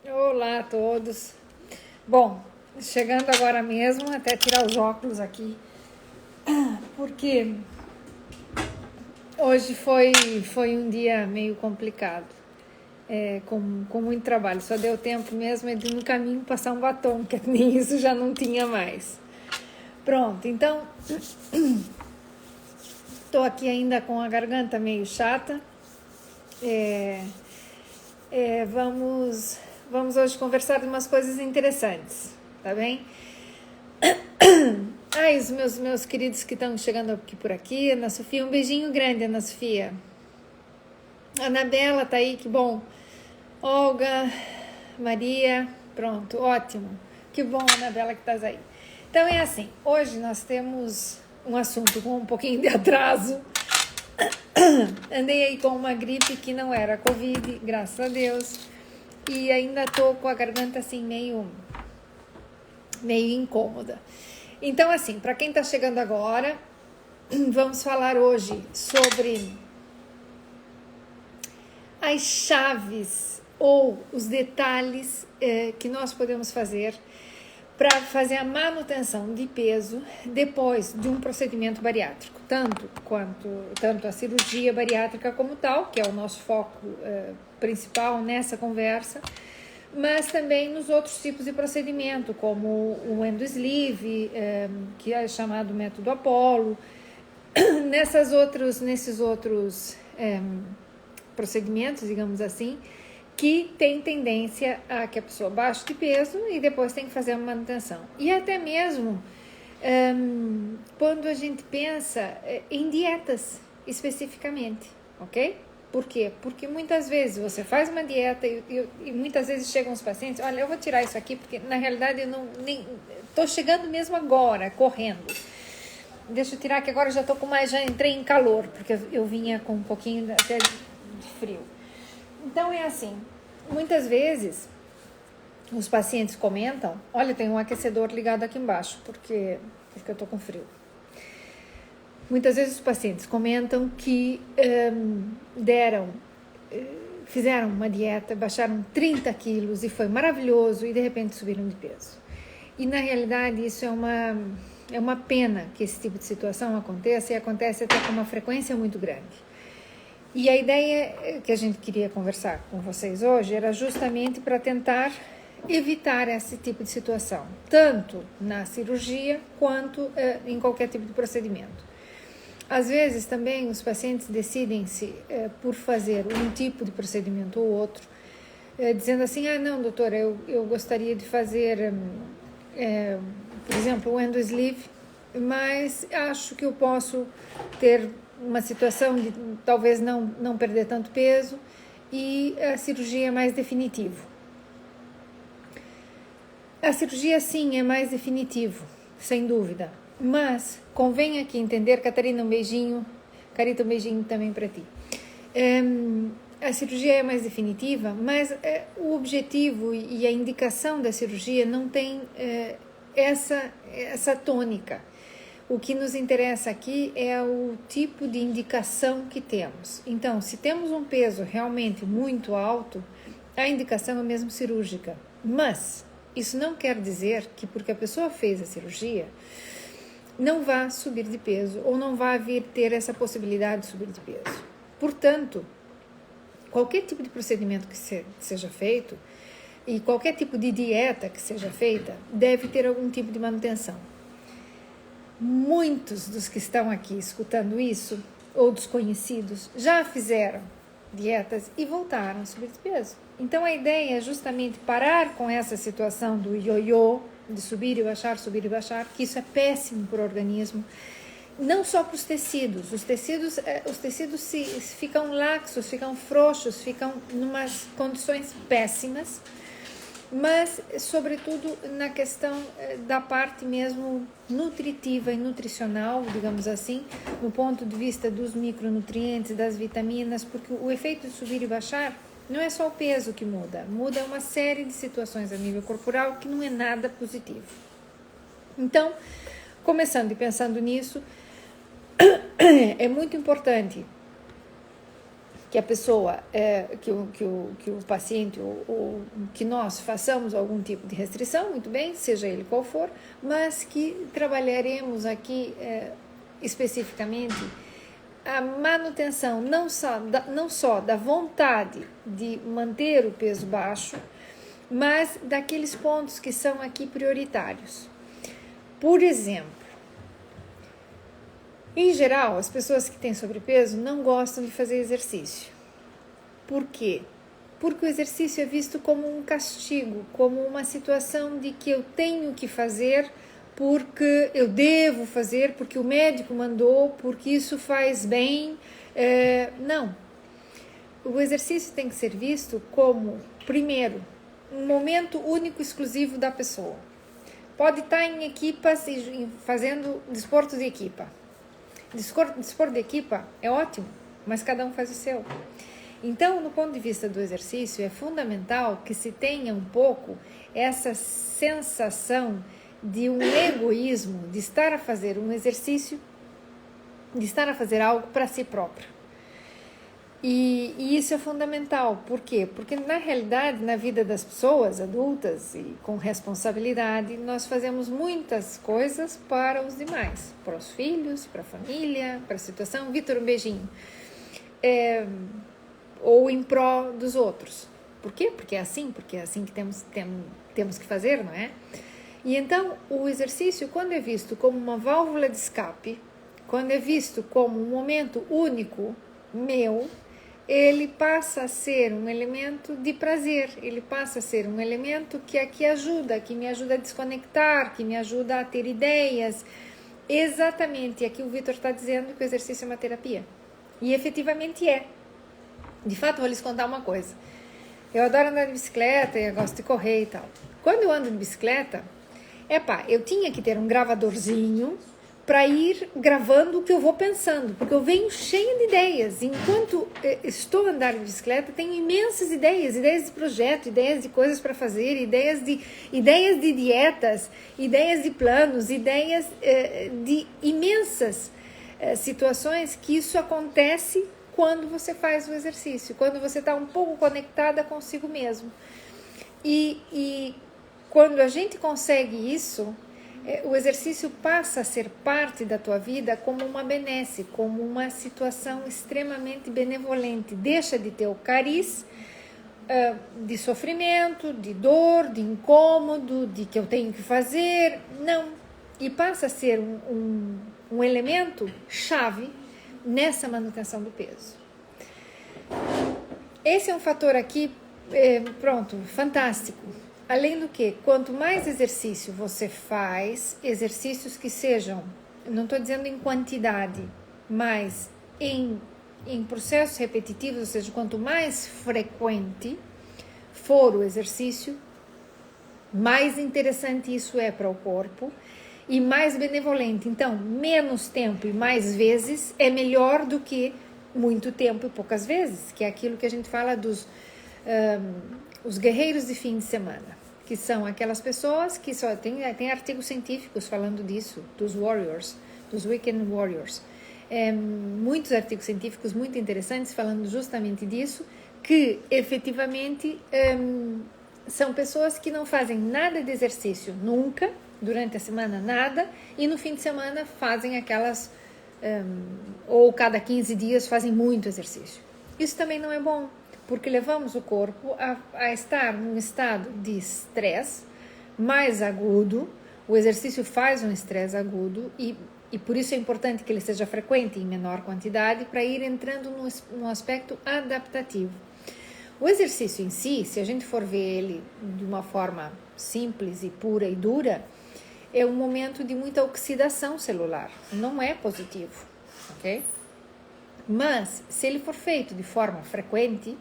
Olá a todos. Bom, chegando agora mesmo, até tirar os óculos aqui, porque hoje foi um dia meio complicado, com muito trabalho. Só deu tempo mesmo de no caminho passar um batom, que nem isso já não tinha mais. Pronto, então estou aqui ainda com a garganta meio chata. Vamos hoje conversar de umas coisas interessantes, tá bem? Ai, os meus queridos que estão chegando aqui por aqui, Ana Sofia, um beijinho grande, Ana Sofia. Anabela tá aí, que bom. Olga, Maria, pronto, ótimo. Que bom, Anabela, que estás aí. Então é assim, hoje nós temos um assunto com um pouquinho de atraso. Andei aí com uma gripe que não era Covid, graças a Deus. E ainda tô com a garganta assim meio incômoda. Então assim, para quem tá chegando agora, vamos falar hoje sobre as chaves ou os detalhes que nós podemos fazer para fazer a manutenção de peso depois de um procedimento bariátrico, tanto a cirurgia bariátrica como tal, que é o nosso foco principal nessa conversa, mas também nos outros tipos de procedimento, como o endosleeve, que é chamado método Apollo, nesses outros procedimentos, digamos assim, que tem tendência a que a pessoa baixe de peso e depois tem que fazer uma manutenção. E até mesmo quando a gente pensa em dietas especificamente, ok? Por quê? Porque muitas vezes você faz uma dieta e muitas vezes chegam os pacientes, olha, eu vou tirar isso aqui porque na realidade eu nem estou chegando mesmo agora, correndo. Deixa eu tirar que agora já entrei em calor, porque eu vinha com um pouquinho até de frio. Então é assim, muitas vezes os pacientes comentam, olha, tem um aquecedor ligado aqui embaixo, porque eu tô com frio. Muitas vezes os pacientes comentam que fizeram uma dieta, baixaram 30 quilos e foi maravilhoso e de repente subiram de peso. E na realidade isso é uma pena que esse tipo de situação aconteça e acontece até com uma frequência muito grande. E a ideia que a gente queria conversar com vocês hoje era justamente para tentar evitar esse tipo de situação, tanto na cirurgia quanto em qualquer tipo de procedimento. Às vezes também os pacientes decidem-se por fazer um tipo de procedimento ou outro, dizendo assim, não doutora, eu gostaria de fazer, por exemplo, o endosleeve, mas acho que eu posso ter uma situação de talvez não perder tanto peso e a cirurgia é mais definitivo. A cirurgia sim é mais definitivo, sem dúvida, mas convém aqui entender, Catarina, um beijinho, Carita, um beijinho também para ti. A cirurgia é mais definitiva, mas o objetivo e a indicação da cirurgia não tem essa tônica. O que nos interessa aqui é o tipo de indicação que temos. Então, se temos um peso realmente muito alto, a indicação é mesmo cirúrgica. Mas isso não quer dizer que porque a pessoa fez a cirurgia, não vá subir de peso ou não vá vir ter essa possibilidade de subir de peso. Portanto, qualquer tipo de procedimento que seja feito e qualquer tipo de dieta que seja feita, deve ter algum tipo de manutenção. Muitos dos que estão aqui escutando isso, ou desconhecidos, já fizeram dietas e voltaram a subir de peso. Então a ideia é justamente parar com essa situação do ioiô, de subir e baixar, que isso é péssimo para o organismo, não só para os tecidos ficam laxos, ficam frouxos, ficam em umas condições péssimas, mas sobretudo na questão da parte mesmo nutritiva e nutricional, digamos assim, no ponto de vista dos micronutrientes, das vitaminas, porque o efeito de subir e baixar não é só o peso que muda uma série de situações a nível corporal que não é nada positivo. Então, começando e pensando nisso, é muito importante que a pessoa, que o paciente ou que nós façamos algum tipo de restrição, muito bem, seja ele qual for, mas que trabalharemos aqui especificamente a manutenção não só da vontade de manter o peso baixo, mas daqueles pontos que são aqui prioritários. Por exemplo, em geral, as pessoas que têm sobrepeso não gostam de fazer exercício. Por quê? Porque o exercício é visto como um castigo, como uma situação de que eu tenho que fazer porque eu devo fazer, porque o médico mandou, porque isso faz bem. Não. O exercício tem que ser visto como, primeiro, um momento único exclusivo da pessoa. Pode estar em equipas e fazendo desporto de equipa. Desporto de equipa é ótimo, mas cada um faz o seu. Então, no ponto de vista do exercício, é fundamental que se tenha um pouco essa sensação de um egoísmo, de estar a fazer um exercício, de estar a fazer algo para si próprio. E isso é fundamental. Por quê? Porque, na realidade, na vida das pessoas adultas e com responsabilidade, nós fazemos muitas coisas para os demais, para os filhos, para a família, para a situação. Vitor, um beijinho. Ou em pró dos outros. Por quê? Porque é assim que temos que fazer, não é? E então, o exercício, quando é visto como uma válvula de escape, quando é visto como um momento único meu, ele passa a ser um elemento de prazer, ele passa a ser um elemento que ajuda, que me ajuda a desconectar, que me ajuda a ter ideias. Exatamente, aqui o Vitor está dizendo que o exercício é uma terapia. E efetivamente é. De fato, vou lhes contar uma coisa. Eu adoro andar de bicicleta, eu gosto de correr e tal. Quando eu ando de bicicleta, eu tinha que ter um gravadorzinho para ir gravando o que eu vou pensando, porque eu venho cheia de ideias. Enquanto estou a andar de bicicleta, tenho imensas ideias de projeto, ideias de coisas para fazer, ideias de dietas, ideias de planos, ideias de imensas situações que isso acontece quando você faz o exercício, quando você está um pouco conectada consigo mesmo. E quando a gente consegue isso, o exercício passa a ser parte da tua vida como uma benesse, como uma situação extremamente benevolente. Deixa de ter o cariz de sofrimento, de dor, de incômodo, de que eu tenho que fazer. Não. E passa a ser um elemento chave nessa manutenção do peso. Esse é um fator aqui, fantástico. Além do que, quanto mais exercício você faz, exercícios que sejam, não estou dizendo em quantidade, mas em processos repetitivos, ou seja, quanto mais frequente for o exercício, mais interessante isso é para o corpo e mais benevolente. Então, menos tempo e mais vezes é melhor do que muito tempo e poucas vezes, que é aquilo que a gente fala dos os guerreiros de fim de semana, que são aquelas pessoas que só tem artigos científicos falando disso, dos warriors, dos weekend warriors. Muitos artigos científicos muito interessantes falando justamente disso, que efetivamente são pessoas que não fazem nada de exercício nunca, durante a semana nada, e no fim de semana fazem aquelas, ou cada 15 dias fazem muito exercício. Isso também não é bom, porque levamos o corpo a estar num estado de estresse mais agudo. O exercício faz um estresse agudo e por isso é importante que ele seja frequente em menor quantidade para ir entrando num aspecto adaptativo. O exercício em si, se a gente for ver ele de uma forma simples e pura e dura, é um momento de muita oxidação celular, não é positivo, ok? Mas, se ele for feito de forma frequente,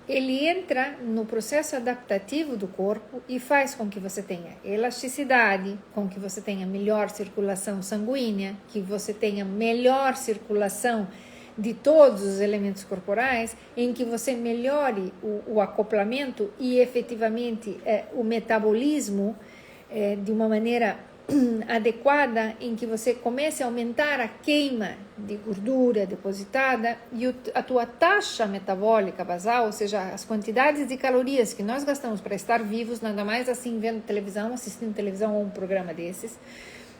ele entra no processo adaptativo do corpo e faz com que você tenha elasticidade, com que você tenha melhor circulação sanguínea, que você tenha melhor circulação de todos os elementos corporais, em que você melhore o acoplamento e efetivamente o metabolismo de uma maneira adequada em que você comece a aumentar a queima de gordura depositada e a tua taxa metabólica basal, ou seja, as quantidades de calorias que nós gastamos para estar vivos, nada mais assim vendo televisão, assistindo televisão ou um programa desses,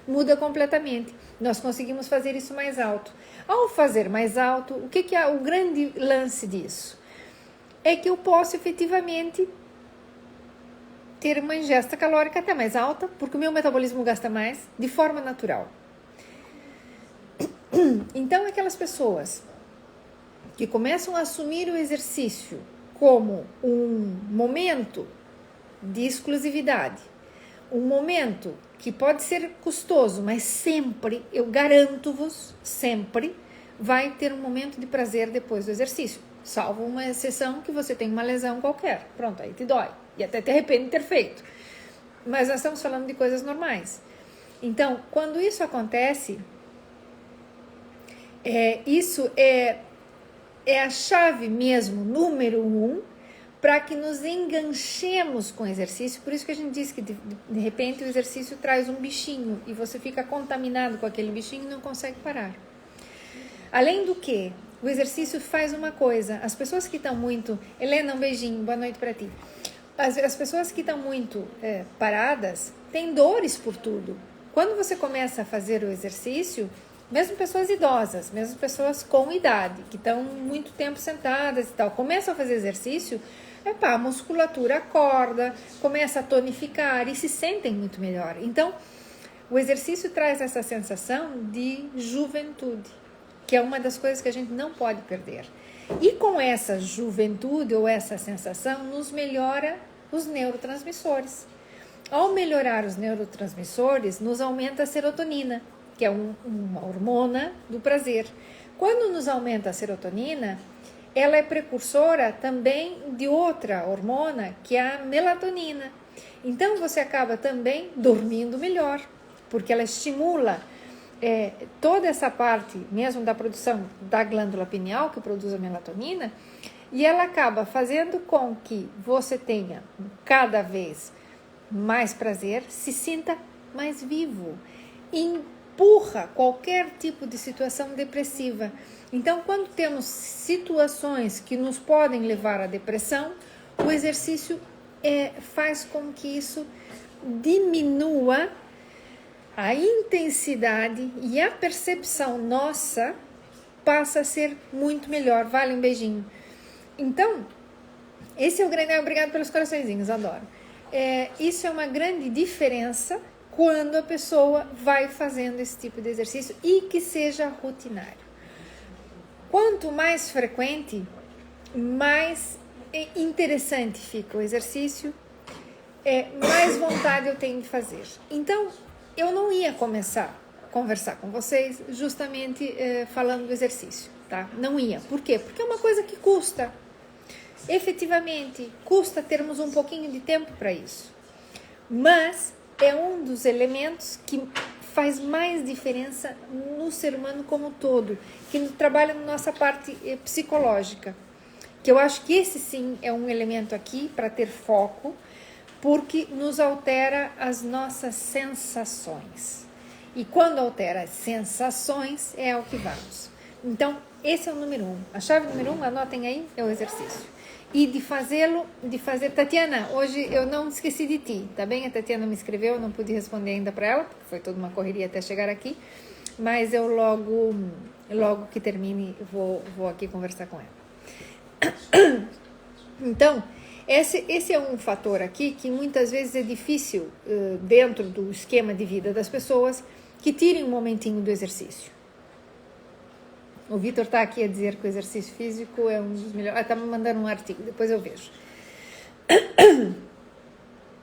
muda completamente. Nós conseguimos fazer isso mais alto. Ao fazer mais alto, o que é o grande lance disso? É que eu posso efetivamente ter uma ingesta calórica até mais alta, porque o meu metabolismo gasta mais, de forma natural. Então, aquelas pessoas que começam a assumir o exercício como um momento de exclusividade, um momento que pode ser custoso, mas sempre, eu garanto-vos, sempre vai ter um momento de prazer depois do exercício, salvo uma exceção que você tem uma lesão qualquer, pronto, aí te dói. E até te arrepende de ter feito. Mas nós estamos falando de coisas normais. Então, quando isso acontece, isso é a chave mesmo, número 1, para que nos enganchemos com o exercício. Por isso que a gente diz que, de repente, o exercício traz um bichinho e você fica contaminado com aquele bichinho e não consegue parar. Além do que, o exercício faz uma coisa. As pessoas que estão muito... Helena, um beijinho, boa noite para ti. As pessoas que estão muito paradas têm dores por tudo. Quando você começa a fazer o exercício, mesmo pessoas idosas, mesmo pessoas com idade, que estão muito tempo sentadas e tal, começam a fazer exercício, a musculatura acorda, começa a tonificar e se sentem muito melhor. Então, o exercício traz essa sensação de juventude, que é uma das coisas que a gente não pode perder. E com essa juventude ou essa sensação, nos melhora os neurotransmissores. Ao melhorar os neurotransmissores, nos aumenta a serotonina, que é uma hormona do prazer. Quando nos aumenta a serotonina, ela é precursora também de outra hormona, que é a melatonina. Então, você acaba também dormindo melhor, porque ela estimula toda essa parte, mesmo da produção da glândula pineal, que produz a melatonina, e ela acaba fazendo com que você tenha cada vez mais prazer, se sinta mais vivo, empurra qualquer tipo de situação depressiva. Então, quando temos situações que nos podem levar à depressão, o exercício faz com que isso diminua a intensidade e a percepção nossa passa a ser muito melhor. Vale um beijinho. Então, esse é o grande... Obrigado pelos coraçõezinhos, adoro. Isso é uma grande diferença quando a pessoa vai fazendo esse tipo de exercício e que seja rotinário. Quanto mais frequente, mais interessante fica o exercício, mais vontade eu tenho de fazer. Então, eu não ia começar a conversar com vocês justamente falando do exercício, tá? Não ia. Por quê? Porque é uma coisa que custa. Efetivamente, custa termos um pouquinho de tempo para isso. Mas é um dos elementos que faz mais diferença no ser humano como um todo, que trabalha na nossa parte psicológica. Que eu acho que esse sim é um elemento aqui para ter foco, porque nos altera as nossas sensações. E quando altera as sensações, é ao que vamos. Então, esse é o número 1. A chave número 1, anotem aí, é o exercício. E de fazer... Tatiana, hoje eu não esqueci de ti, tá bem? A Tatiana me escreveu, eu não pude responder ainda para ela, porque foi toda uma correria até chegar aqui. Mas eu logo que termine, vou aqui conversar com ela. Então... Esse é um fator aqui que muitas vezes é difícil dentro do esquema de vida das pessoas que tirem um momentinho do exercício. O Vitor está aqui a dizer que o exercício físico é um dos melhores. Está me mandando um artigo, depois eu vejo.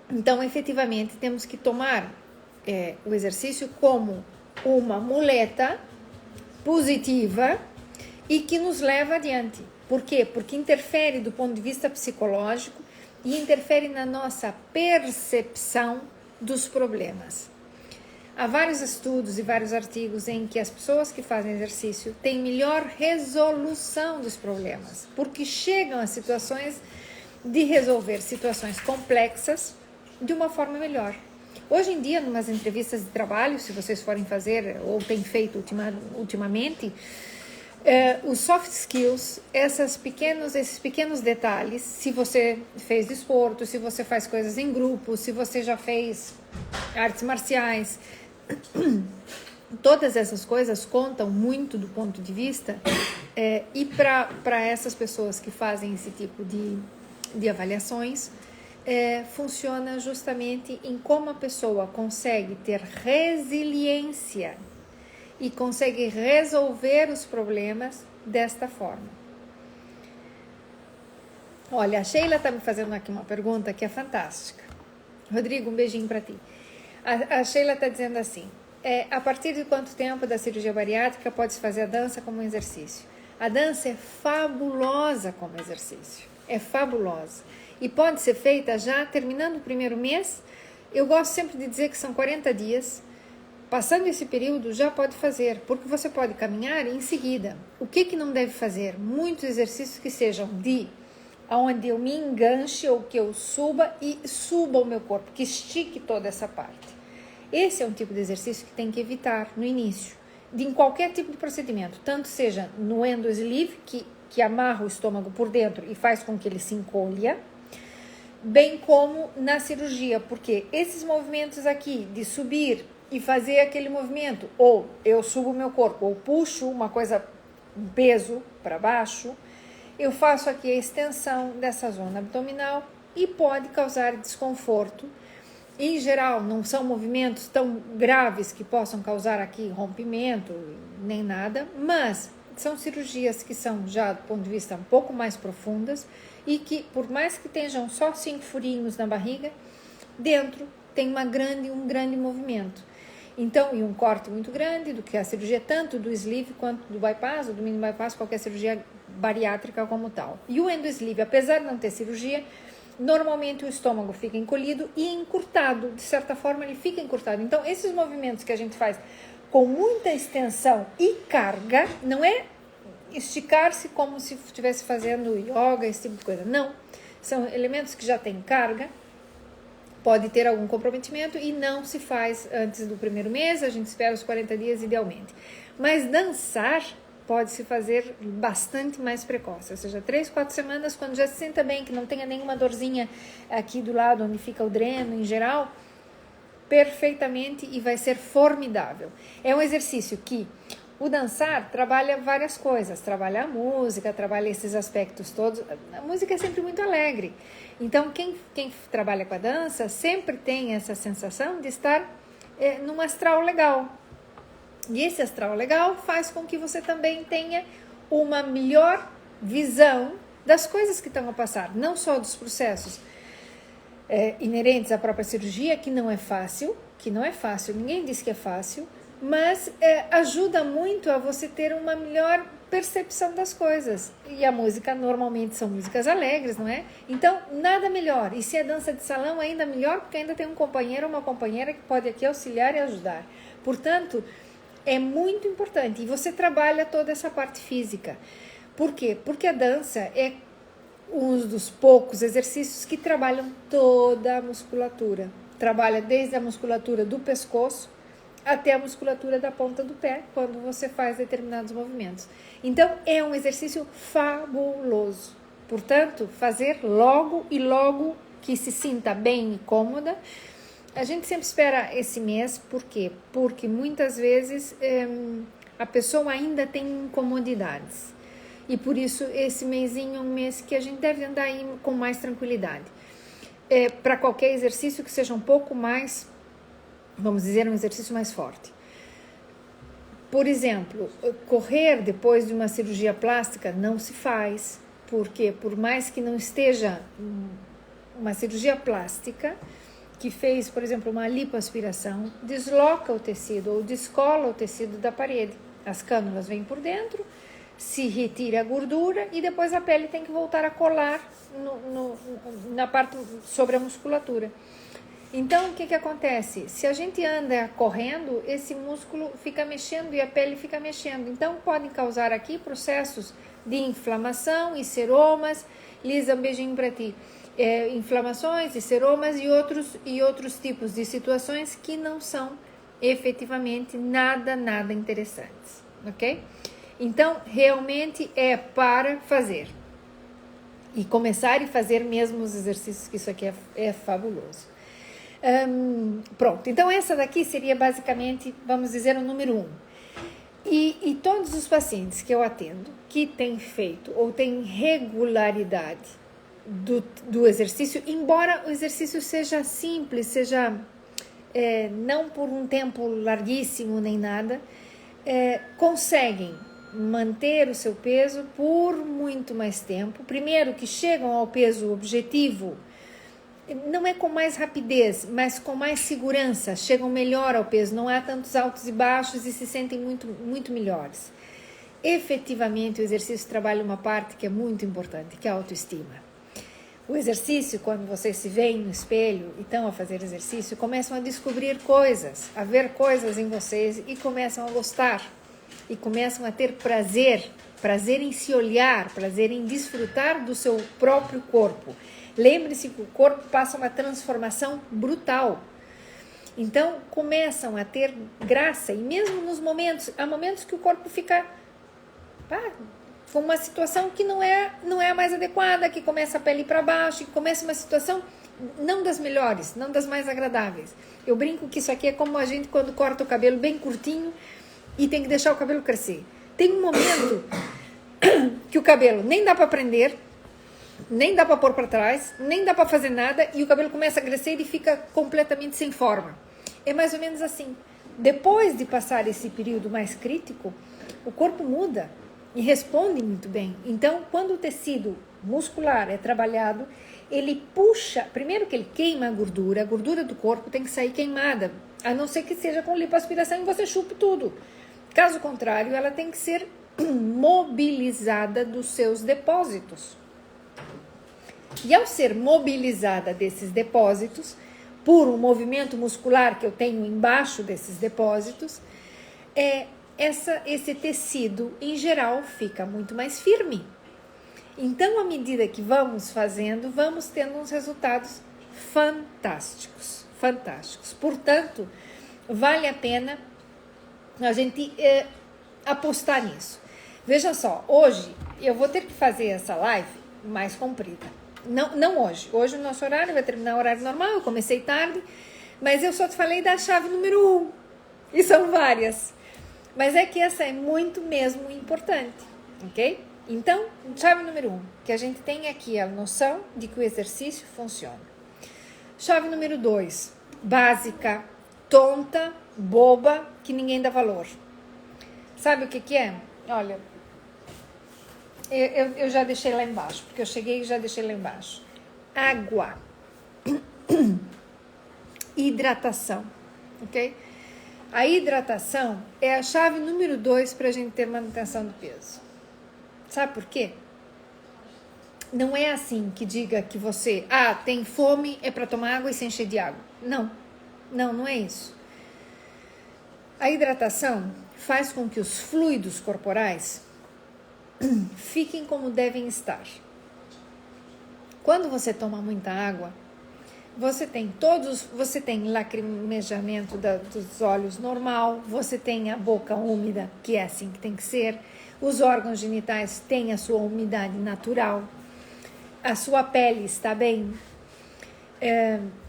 Então, efetivamente, temos que tomar o exercício como uma muleta positiva e que nos leva adiante. Por quê? Porque interfere do ponto de vista psicológico e interfere na nossa percepção dos problemas. Há vários estudos e vários artigos em que as pessoas que fazem exercício têm melhor resolução dos problemas, porque chegam a situações de resolver situações complexas de uma forma melhor. Hoje em dia, numas entrevistas de trabalho, se vocês forem fazer ou têm feito ultimamente, os soft skills, esses pequenos detalhes, se você fez desporto, se você faz coisas em grupo, se você já fez artes marciais, todas essas coisas contam muito do ponto de vista e para essas pessoas que fazem esse tipo de avaliações, funciona justamente em como a pessoa consegue ter resiliência e consegue resolver os problemas desta forma. Olha, a Sheila está me fazendo aqui uma pergunta que é fantástica. Rodrigo, um beijinho para ti. A Sheila está dizendo assim, a partir de quanto tempo da cirurgia bariátrica pode-se fazer a dança como um exercício? A dança é fabulosa como exercício, é fabulosa. E pode ser feita já terminando o primeiro mês. Eu gosto sempre de dizer que são 40 dias. Passando esse período, já pode fazer, porque você pode caminhar em seguida. O que não deve fazer? Muitos exercícios que sejam onde eu me enganche ou que eu suba e suba o meu corpo, que estique toda essa parte. Esse é um tipo de exercício que tem que evitar no início, em qualquer tipo de procedimento, tanto seja no endo-sleeve, que amarra o estômago por dentro e faz com que ele se encolha, bem como na cirurgia, porque esses movimentos aqui de subir e fazer aquele movimento, ou eu subo o meu corpo, ou puxo um peso para baixo, eu faço aqui a extensão dessa zona abdominal e pode causar desconforto. Em geral, não são movimentos tão graves que possam causar aqui rompimento, nem nada, mas são cirurgias que são já do ponto de vista um pouco mais profundas e que, por mais que tenham só 5 furinhos na barriga, dentro tem um grande movimento. Então, e um corte muito grande do que a cirurgia, tanto do sleeve quanto do bypass, ou do mini bypass, qualquer cirurgia bariátrica como tal. E o endo-sleeve, apesar de não ter cirurgia, normalmente o estômago fica encolhido e encurtado, de certa forma ele fica encurtado. Então, esses movimentos que a gente faz com muita extensão e carga, não é esticar-se como se estivesse fazendo yoga, esse tipo de coisa, não. São elementos que já têm carga, pode ter algum comprometimento e não se faz antes do primeiro mês, a gente espera os 40 dias idealmente. Mas dançar pode-se fazer bastante mais precoce, ou seja, 3, 4 semanas, quando já se senta bem, que não tenha nenhuma dorzinha aqui do lado onde fica o dreno em geral, perfeitamente e vai ser formidável. É um exercício que o dançar trabalha várias coisas, trabalha a música, trabalha esses aspectos todos. A música é sempre muito alegre. Então, quem trabalha com a dança sempre tem essa sensação de estar num astral legal. E esse astral legal faz com que você também tenha uma melhor visão das coisas que estão a passar, não só dos processos inerentes à própria cirurgia, que não é fácil, ninguém diz que é fácil, mas ajuda muito a você ter uma melhor percepção das coisas. E a música normalmente são músicas alegres, não é? Então, nada melhor. E se é dança de salão, ainda melhor, porque ainda tem um companheiro ou uma companheira que pode aqui auxiliar e ajudar. Portanto, é muito importante. E você trabalha toda essa parte física. Por quê? Porque a dança é um dos poucos exercícios que trabalham toda a musculatura. Trabalha desde a musculatura do pescoço até a musculatura da ponta do pé, quando você faz determinados movimentos. Então, é um exercício fabuloso. Portanto, fazer logo e logo que se sinta bem e cômoda. A gente sempre espera esse mês, por quê? Porque muitas vezes a pessoa ainda tem incomodidades. E por isso, esse mêsinho é um mês que a gente deve andar aí com mais tranquilidade. Para qualquer exercício que seja um pouco mais, vamos dizer, um exercício mais forte. Por exemplo, correr depois de uma cirurgia plástica não se faz, porque por mais que não esteja uma cirurgia plástica, que fez, por exemplo, uma lipoaspiração, desloca o tecido ou descola o tecido da parede. As cânulas vêm por dentro, se retira a gordura e depois a pele tem que voltar a colar na parte sobre a musculatura. Então, o que acontece? Se a gente anda correndo, esse músculo fica mexendo e a pele fica mexendo. Então, podem causar aqui processos de inflamação e seromas. Lisa, um beijinho para ti. inflamações e seromas e outros tipos de situações que não são efetivamente nada interessantes, ok? Então, realmente é para fazer e começar e fazer mesmo os exercícios, que isso aqui é fabuloso. Pronto, então essa daqui seria basicamente, vamos dizer, o número 1. E todos os pacientes que eu atendo que têm feito ou têm regularidade do exercício, embora o exercício seja simples, seja não por um tempo larguíssimo nem nada, conseguem manter o seu peso por muito mais tempo. Primeiro, que chegam ao peso objetivo, não é com mais rapidez, mas com mais segurança, chegam melhor ao peso, não há tantos altos e baixos e se sentem muito melhores. Efetivamente, o exercício trabalha uma parte que é muito importante, que é a autoestima. O exercício, quando vocês se veem no espelho e estão a fazer exercício, começam a descobrir coisas, a ver coisas em vocês e começam a gostar. E começam a ter prazer em se olhar, prazer em desfrutar do seu próprio corpo. Lembre-se que o corpo passa uma transformação brutal. Então, começam a ter graça, e mesmo há momentos que o corpo fica com uma situação que não é a mais adequada, que começa a pele para baixo, que começa uma situação não das melhores, não das mais agradáveis. Eu brinco que isso aqui é como a gente quando corta o cabelo bem curtinho e tem que deixar o cabelo crescer. Tem um momento que o cabelo nem dá para prender, nem dá para pôr para trás, nem dá para fazer nada e o cabelo começa a crescer e fica completamente sem forma. É mais ou menos assim. Depois de passar esse período mais crítico, o corpo muda e responde muito bem. Então, quando o tecido muscular é trabalhado, ele puxa, primeiro que ele queima a gordura do corpo tem que sair queimada, a não ser que seja com lipoaspiração e você chupe tudo. Caso contrário, ela tem que ser mobilizada dos seus depósitos. E ao ser mobilizada desses depósitos, por um movimento muscular que eu tenho embaixo desses depósitos, esse tecido, em geral, fica muito mais firme. Então, à medida que vamos fazendo, vamos tendo uns resultados fantásticos. Portanto, vale a pena a gente apostar nisso. Veja só, hoje eu vou ter que fazer essa live mais comprida. Não hoje. Hoje o nosso horário vai terminar o horário normal, eu comecei tarde, mas eu só te falei da chave número 1. E são várias. Mas é que essa é muito mesmo importante, ok? Então, chave número 1, que a gente tem aqui a noção de que o exercício funciona. Chave número 2, básica, tonta, boba, que ninguém dá valor. Sabe o que é? Olha, eu já deixei lá embaixo, porque eu cheguei e já deixei lá embaixo. Água. Hidratação, ok? A hidratação é a chave número 2 para a gente ter manutenção do peso. Sabe por quê? Não é assim que diga que você, tem fome, é para tomar água e se encher de água. Não é isso. A hidratação faz com que os fluidos corporais fiquem como devem estar. Quando você toma muita água, você tem lacrimejamento dos olhos normal, você tem a boca úmida, que é assim que tem que ser, os órgãos genitais têm a sua umidade natural, a sua pele está bem,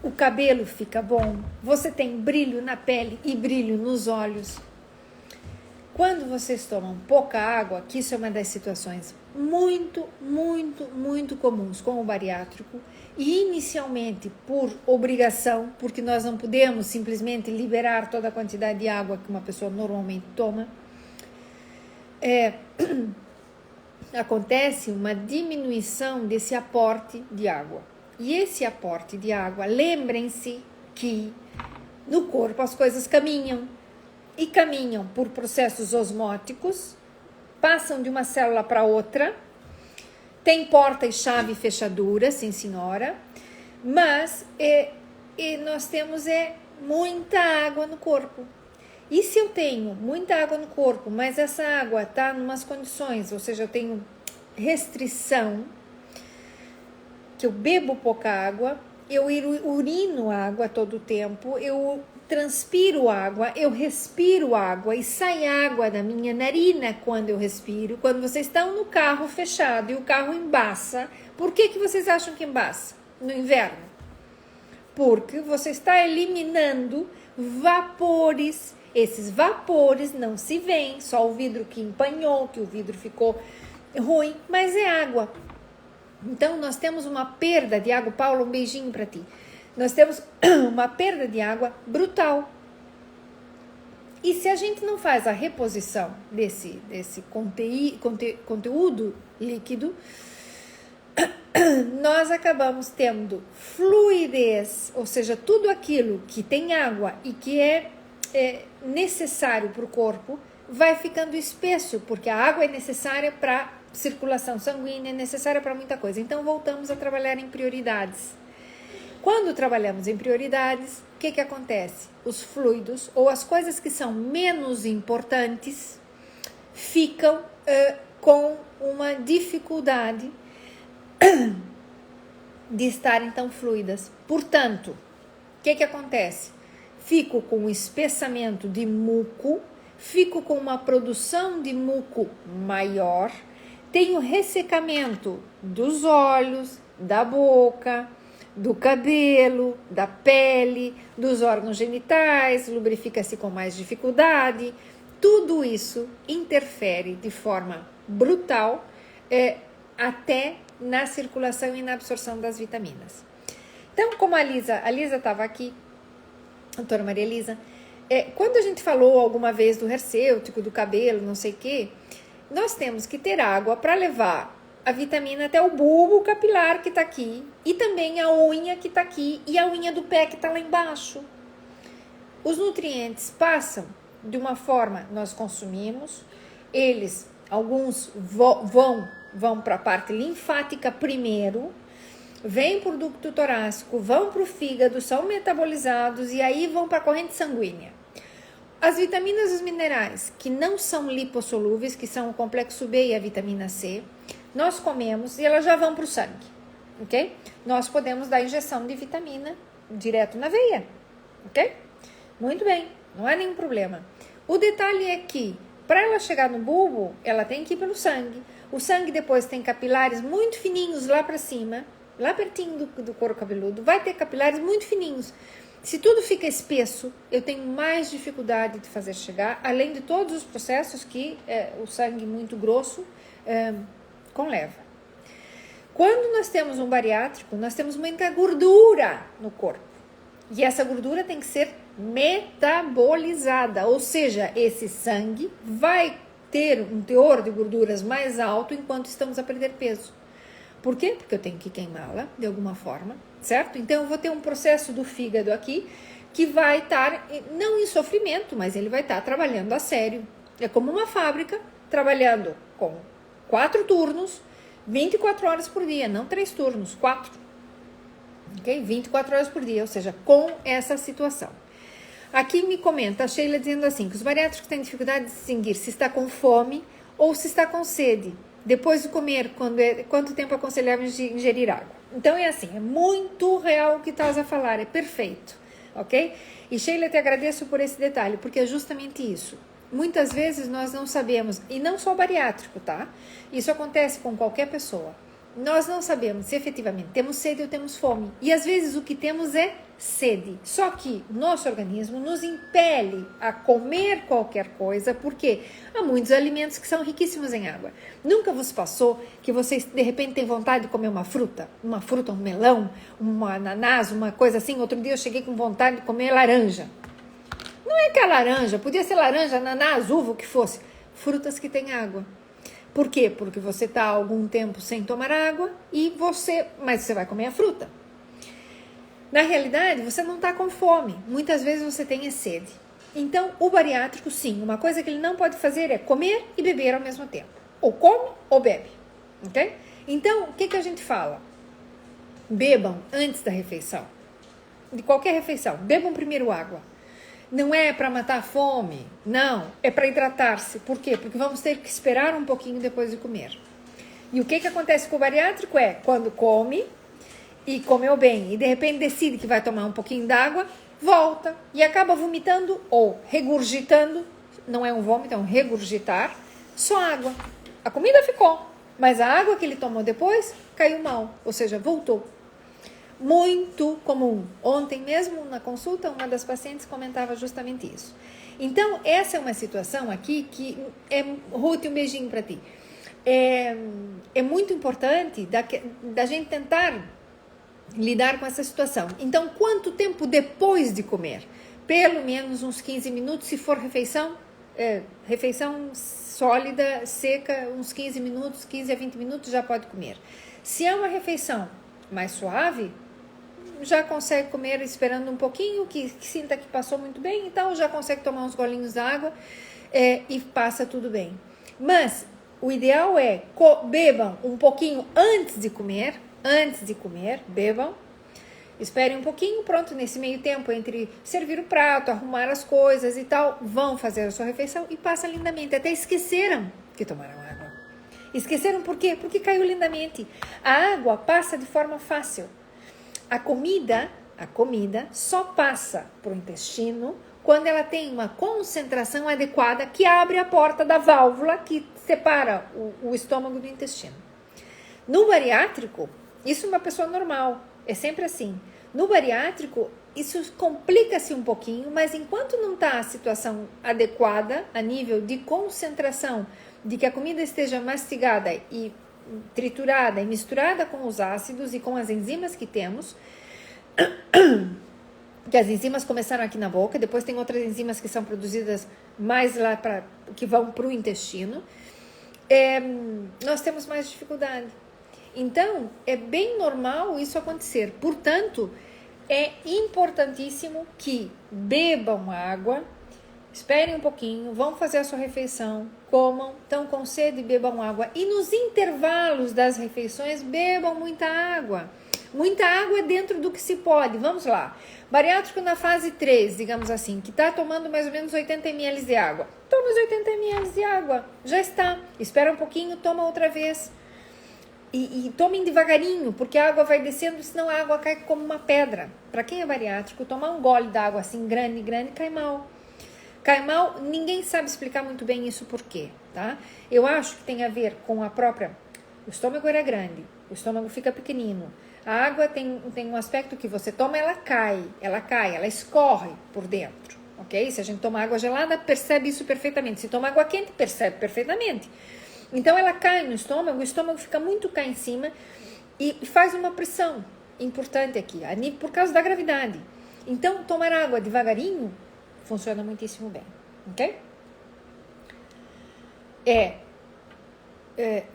o cabelo fica bom, você tem brilho na pele e brilho nos olhos. Quando vocês tomam pouca água, que isso é uma das situações muito comuns com o bariátrico, e inicialmente por obrigação, porque nós não podemos simplesmente liberar toda a quantidade de água que uma pessoa normalmente toma, acontece uma diminuição desse aporte de água. E esse aporte de água, lembrem-se que no corpo as coisas caminham, e caminham por processos osmóticos, passam de uma célula para outra, tem porta e chave e fechadura, sim senhora, mas nós temos muita água no corpo. E se eu tenho muita água no corpo, mas essa água está em umas condições, ou seja, eu tenho restrição, que eu bebo pouca água, eu urino água todo o tempo, eu transpiro água, eu respiro água e sai água da minha narina quando eu respiro. Quando vocês estão no carro fechado e o carro embaça, por que vocês acham que embaça no inverno? Porque você está eliminando vapores. Esses vapores não se veem, só o vidro que empanhou, que o vidro ficou ruim, mas é água. Então, nós temos uma perda de água. Paulo, um beijinho para ti. Nós temos uma perda de água brutal. E se a gente não faz a reposição desse conteúdo líquido, nós acabamos tendo fluidez, ou seja, tudo aquilo que tem água e que é necessário para o corpo, vai ficando espesso, porque a água é necessária para circulação sanguínea, é necessária para muita coisa. Então, voltamos a trabalhar em prioridades. Quando trabalhamos em prioridades, o que acontece? Os fluidos, ou as coisas que são menos importantes, ficam com uma dificuldade de estarem tão fluidas. Portanto, o que acontece? Fico com um espessamento de muco, fico com uma produção de muco maior, tenho ressecamento dos olhos, da boca, do cabelo, da pele, dos órgãos genitais, lubrifica-se com mais dificuldade. Tudo isso interfere de forma brutal até na circulação e na absorção das vitaminas. Então, como a Lisa estava aqui, a doutora Maria Elisa, quando a gente falou alguma vez do hercêutico, do cabelo, não sei o quê, nós temos que ter água para levar a vitamina até o bulbo capilar que está aqui, e também a unha que está aqui, e a unha do pé que está lá embaixo. Os nutrientes passam de uma forma, nós consumimos, alguns vão para a parte linfática primeiro, vêm para o ducto torácico, vão para o fígado, são metabolizados e aí vão para a corrente sanguínea. As vitaminas e os minerais que não são lipossolúveis, que são o complexo B e a vitamina C, nós comemos e elas já vão para o sangue, ok? Nós podemos dar injeção de vitamina direto na veia, ok? Muito bem, não há nenhum problema. O detalhe é que, para ela chegar no bulbo, ela tem que ir pelo sangue. O sangue depois tem capilares muito fininhos lá para cima, lá pertinho do couro cabeludo, vai ter capilares muito fininhos. Se tudo fica espesso, eu tenho mais dificuldade de fazer chegar, além de todos os processos que o sangue muito grosso conleva. Quando nós temos um bariátrico, nós temos muita gordura no corpo. E essa gordura tem que ser metabolizada, ou seja, esse sangue vai ter um teor de gorduras mais alto enquanto estamos a perder peso. Por quê? Porque eu tenho que queimá-la de alguma forma, certo? Então, eu vou ter um processo do fígado aqui que vai estar, não em sofrimento, mas ele vai estar trabalhando a sério. É como uma fábrica trabalhando com 4 turnos, 24 horas por dia, não 3 turnos, 4. Ok? 24 horas por dia, ou seja, com essa situação. Aqui me comenta a Sheila dizendo assim, que os bariátricos têm dificuldade de distinguir se está com fome ou se está com sede. Depois de comer, quanto tempo é aconselhável ingerir água? Então é assim, é muito real o que estás a falar, é perfeito, ok? E Sheila, te agradeço por esse detalhe, porque é justamente isso. Muitas vezes nós não sabemos, e não só bariátrico, tá? Isso acontece com qualquer pessoa. Nós não sabemos se efetivamente temos sede ou temos fome. E às vezes o que temos é sede. Só que nosso organismo nos impele a comer qualquer coisa, porque há muitos alimentos que são riquíssimos em água. Nunca vos passou que vocês de repente têm vontade de comer uma fruta, um melão, um ananás, uma coisa assim? Outro dia eu cheguei com vontade de comer laranja. Não é que a laranja, podia ser laranja, ananás, uva, o que fosse. Frutas que têm água. Por quê? Porque você está há algum tempo sem tomar água mas você vai comer a fruta. Na realidade, você não está com fome. Muitas vezes você tem sede. Então, o bariátrico, sim, uma coisa que ele não pode fazer é comer e beber ao mesmo tempo. Ou come ou bebe, ok? Então, o que a gente fala? Bebam antes da refeição. De qualquer refeição, bebam primeiro água. Não é para matar a fome, não, é para hidratar-se. Por quê? Porque vamos ter que esperar um pouquinho depois de comer. E o que acontece com o bariátrico quando come, e comeu bem, e de repente decide que vai tomar um pouquinho d'água, volta e acaba vomitando ou regurgitando, não é um vômito, é um regurgitar, só água. A comida ficou, mas a água que ele tomou depois caiu mal, ou seja, voltou. Muito comum. Ontem mesmo na consulta, uma das pacientes comentava justamente isso. Então, essa é uma situação aqui que Ruth, um beijinho para ti. É muito importante da gente tentar lidar com essa situação. Então, quanto tempo depois de comer? Pelo menos uns 15 minutos, se for refeição sólida, seca, uns 15 minutos, 15 a 20 minutos já pode comer. Se é uma refeição mais suave, já consegue comer esperando um pouquinho, que sinta que passou muito bem, então já consegue tomar uns golinhos d'água e passa tudo bem. Mas o ideal é bebam um pouquinho antes de comer, bebam, esperem um pouquinho, pronto, nesse meio tempo, entre servir o prato, arrumar as coisas e tal, vão fazer a sua refeição e passa lindamente, até esqueceram que tomaram água. Esqueceram por quê? Porque caiu lindamente. A água passa de forma fácil. A comida só passa para o intestino quando ela tem uma concentração adequada que abre a porta da válvula que separa o estômago do intestino. No bariátrico, isso é uma pessoa normal, é sempre assim. No bariátrico, isso complica-se um pouquinho, mas enquanto não está a situação adequada, a nível de concentração, de que a comida esteja mastigada e triturada e misturada com os ácidos e com as enzimas que temos, que as enzimas começaram aqui na boca, depois tem outras enzimas que são produzidas mais lá que vão para o intestino, nós temos mais dificuldade. Então, é bem normal isso acontecer. Portanto, é importantíssimo que bebam água, esperem um pouquinho, vão fazer a sua refeição, comam, estão com sede e bebam água. E nos intervalos das refeições, bebam muita água. Muita água dentro do que se pode. Vamos lá. Bariátrico na fase 3, digamos assim, que está tomando mais ou menos 80 ml de água. Toma os 80 ml de água. Já está. Espera um pouquinho, toma outra vez. E tomem devagarinho, porque a água vai descendo, senão a água cai como uma pedra. Para quem é bariátrico, tomar um gole d'água assim, grande, cai mal. Cai mal, ninguém sabe explicar muito bem isso por quê, tá? Eu acho que tem a ver com a própria... O estômago era grande, o estômago fica pequenino. A água tem um aspecto que você toma, ela cai, ela escorre por dentro, ok? Se a gente toma água gelada, percebe isso perfeitamente. Se toma água quente, percebe perfeitamente. Então, ela cai no estômago, o estômago fica muito cá em cima e faz uma pressão importante aqui, por causa da gravidade. Então, tomar água devagarinho funciona muitíssimo bem, ok?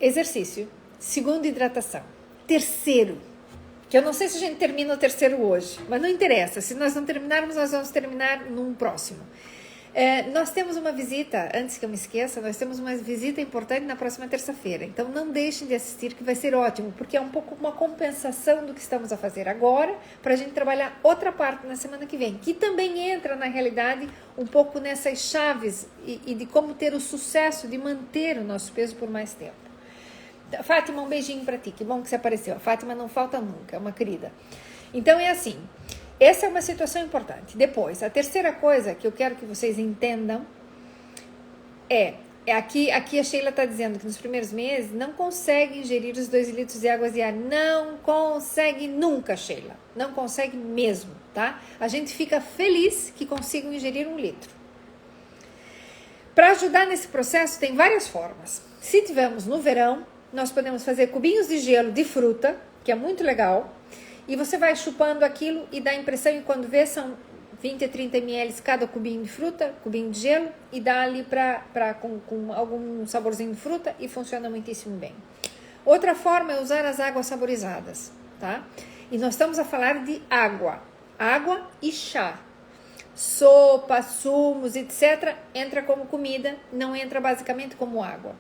Exercício. Segundo, hidratação. Terceiro, que eu não sei se a gente termina o terceiro hoje, mas não interessa. Se nós não terminarmos, nós vamos terminar num próximo. Nós temos uma visita, antes que eu me esqueça, nós temos uma visita importante na próxima terça-feira. Então, não deixem de assistir, que vai ser ótimo, porque é um pouco uma compensação do que estamos a fazer agora, para a gente trabalhar outra parte na semana que vem, que também entra, na realidade, um pouco nessas chaves e de como ter o sucesso de manter o nosso peso por mais tempo. Fátima, um beijinho para ti, que bom que você apareceu. A Fátima não falta nunca, é uma querida. Então, é assim... Essa é uma situação importante. Depois, a terceira coisa que eu quero que vocês entendam aqui a Sheila está dizendo que nos primeiros meses não consegue ingerir os 2 litros de água diária. Não consegue nunca, Sheila. Não consegue mesmo, tá? A gente fica feliz que consigam ingerir 1 litro. Para ajudar nesse processo, tem várias formas. Se tivermos no verão, nós podemos fazer cubinhos de gelo de fruta, que é muito legal. E você vai chupando aquilo e dá a impressão, e quando vê, são 20 a 30 ml cada cubinho de fruta, cubinho de gelo, e dá ali com algum saborzinho de fruta e funciona muitíssimo bem. Outra forma é usar as águas saborizadas, tá? E nós estamos a falar de água e chá. Sopa, sumos, etc. entra como comida, não entra basicamente como água.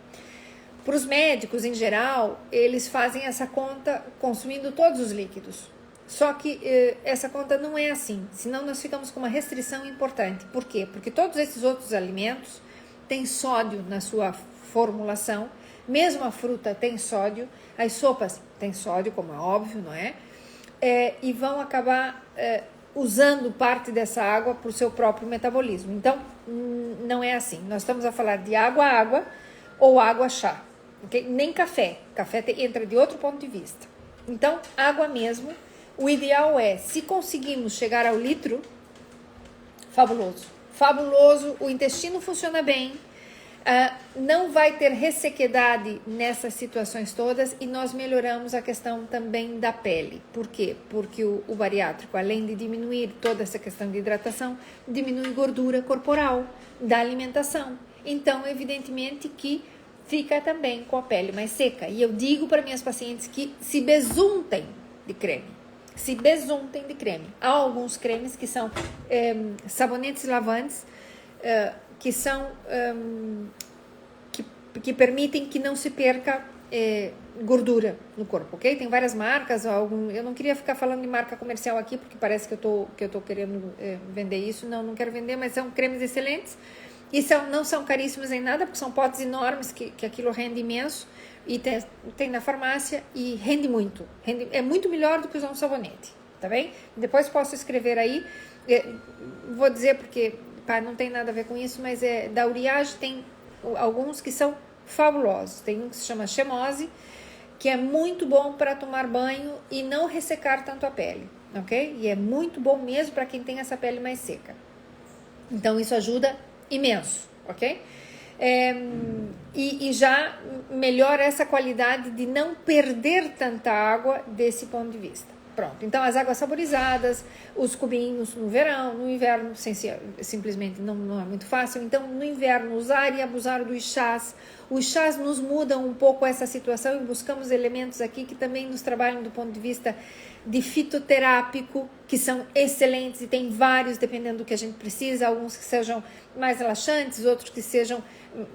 Para os médicos, em geral, eles fazem essa conta consumindo todos os líquidos. Só que essa conta não é assim, senão nós ficamos com uma restrição importante. Por quê? Porque todos esses outros alimentos têm sódio na sua formulação, mesmo a fruta tem sódio, as sopas têm sódio, como é óbvio, não é? e vão acabar usando parte dessa água para o seu próprio metabolismo. Então, não é assim. Nós estamos a falar de água ou água-chá. Okay? Nem café. Café entra de outro ponto de vista. Então, água mesmo. O ideal é, se conseguimos chegar ao litro, fabuloso. Fabuloso, o intestino funciona bem, não vai ter ressequedade nessas situações todas e nós melhoramos a questão também da pele. Por quê? Porque o bariátrico, além de diminuir toda essa questão de hidratação, diminui gordura corporal da alimentação. Então, evidentemente que fica também com a pele mais seca. E eu digo para minhas pacientes que se besuntem de creme. Se besuntem de creme. Há alguns cremes que são sabonetes lavantes, que são que permitem que não se perca gordura no corpo, ok? Tem várias marcas, eu não queria ficar falando de marca comercial aqui, porque parece que eu tô querendo vender isso, não quero vender, mas são cremes excelentes, e não são caríssimos em nada, porque são potes enormes, que aquilo rende imenso, e tem na farmácia, e rende muito, é muito melhor do que usar um sabonete, tá bem? Depois posso escrever aí, vou dizer porque não tem nada a ver com isso, mas da Uriage tem alguns que são fabulosos. Tem um que se chama Chemose, que é muito bom para tomar banho e não ressecar tanto a pele, ok? E é muito bom mesmo para quem tem essa pele mais seca. Então isso ajuda imenso, ok? E já melhora essa qualidade de não perder tanta água desse ponto de vista. Pronto, então as águas saborizadas, os cubinhos no verão, no inverno simplesmente não é muito fácil, então no inverno usar e abusar dos chás. Os chás nos mudam um pouco essa situação e buscamos elementos aqui que também nos trabalham do ponto de vista de fitoterápico, que são excelentes e tem vários dependendo do que a gente precisa, alguns que sejam mais relaxantes, outros que sejam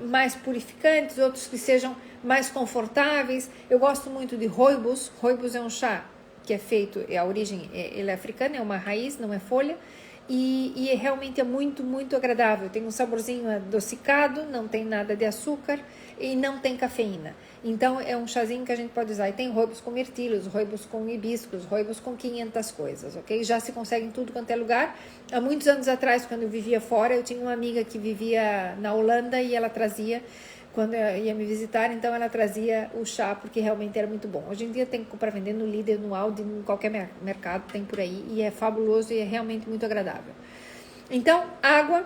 mais purificantes, outros que sejam mais confortáveis. Eu gosto muito de rooibos. Rooibos é um chá que é feito, a origem ele é africana, é uma raiz, não é folha, e realmente é muito, muito agradável. Tem um saborzinho adocicado, não tem nada de açúcar e não tem cafeína. Então é um chazinho que a gente pode usar. E tem rooibos com mirtilos, rooibos com hibiscos, rooibos com 500 coisas, ok? Já se consegue em tudo quanto é lugar. Há muitos anos atrás, quando eu vivia fora, eu tinha uma amiga que vivia na Holanda e ela trazia, quando eu ia me visitar, então ela trazia o chá, porque realmente era muito bom. Hoje em dia tem para vender no Líder, no Aldi, em qualquer mercado tem por aí, e é fabuloso e é realmente muito agradável. Então, água,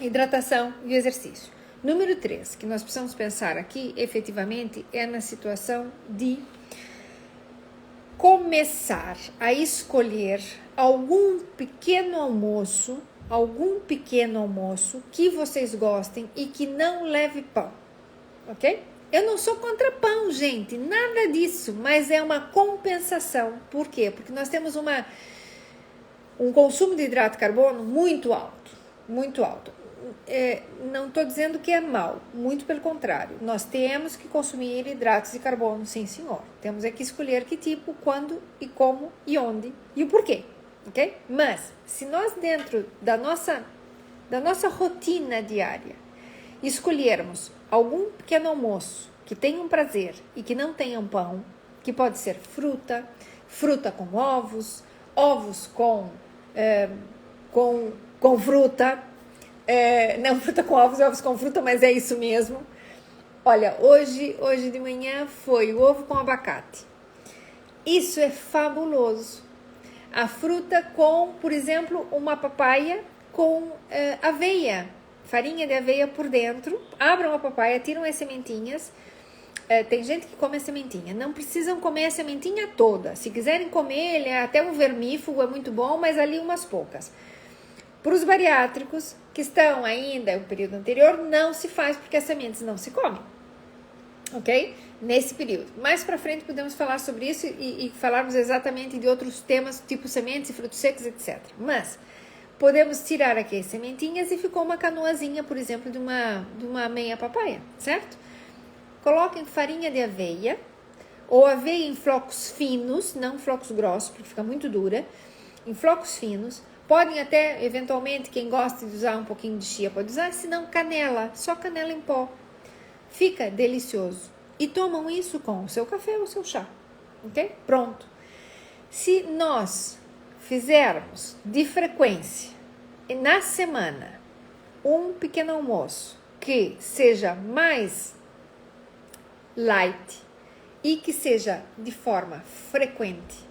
hidratação e exercício. Número 3, que nós precisamos pensar aqui, efetivamente, é na situação de começar a escolher algum pequeno almoço que vocês gostem e que não leve pão, ok? Eu não sou contra pão, gente, nada disso, mas é uma compensação. Por quê? Porque nós temos um consumo de hidrato de carbono muito alto, muito alto. Não estou dizendo que é mal, muito pelo contrário. Nós temos que consumir hidratos de carbono, sim senhor. Temos que escolher que tipo, quando e como e onde e o porquê. Ok? Mas, se nós dentro da nossa rotina diária escolhermos algum pequeno almoço que tenha um prazer e que não tenha um pão, que pode ser fruta com ovos com fruta, não fruta com ovos com fruta, mas é isso mesmo. Olha, hoje de manhã foi o ovo com abacate. Isso é fabuloso. A fruta com, por exemplo, uma papaya com aveia, farinha de aveia por dentro. Abram a papaya, tiram as sementinhas. Tem gente que come a sementinha. Não precisam comer a sementinha toda. Se quiserem comer, ele é até um vermífugo, é muito bom, mas ali umas poucas. Para os bariátricos que estão ainda no período anterior, não se faz porque as sementes não se comem. Ok? Nesse período. Mais para frente podemos falar sobre isso e falarmos exatamente de outros temas, tipo sementes e frutos secos, etc. Mas podemos tirar aqui as sementinhas e ficou uma canoazinha, por exemplo, de uma meia papaya, certo? Coloquem farinha de aveia ou aveia em flocos finos, não flocos grossos, porque fica muito dura, em flocos finos. Podem até, eventualmente, quem gosta de usar um pouquinho de chia pode usar, se não canela, só canela em pó. Fica delicioso. E tomam isso com o seu café ou o seu chá. Ok? Pronto. Se nós fizermos de frequência, na semana, um pequeno almoço que seja mais light e que seja de forma frequente,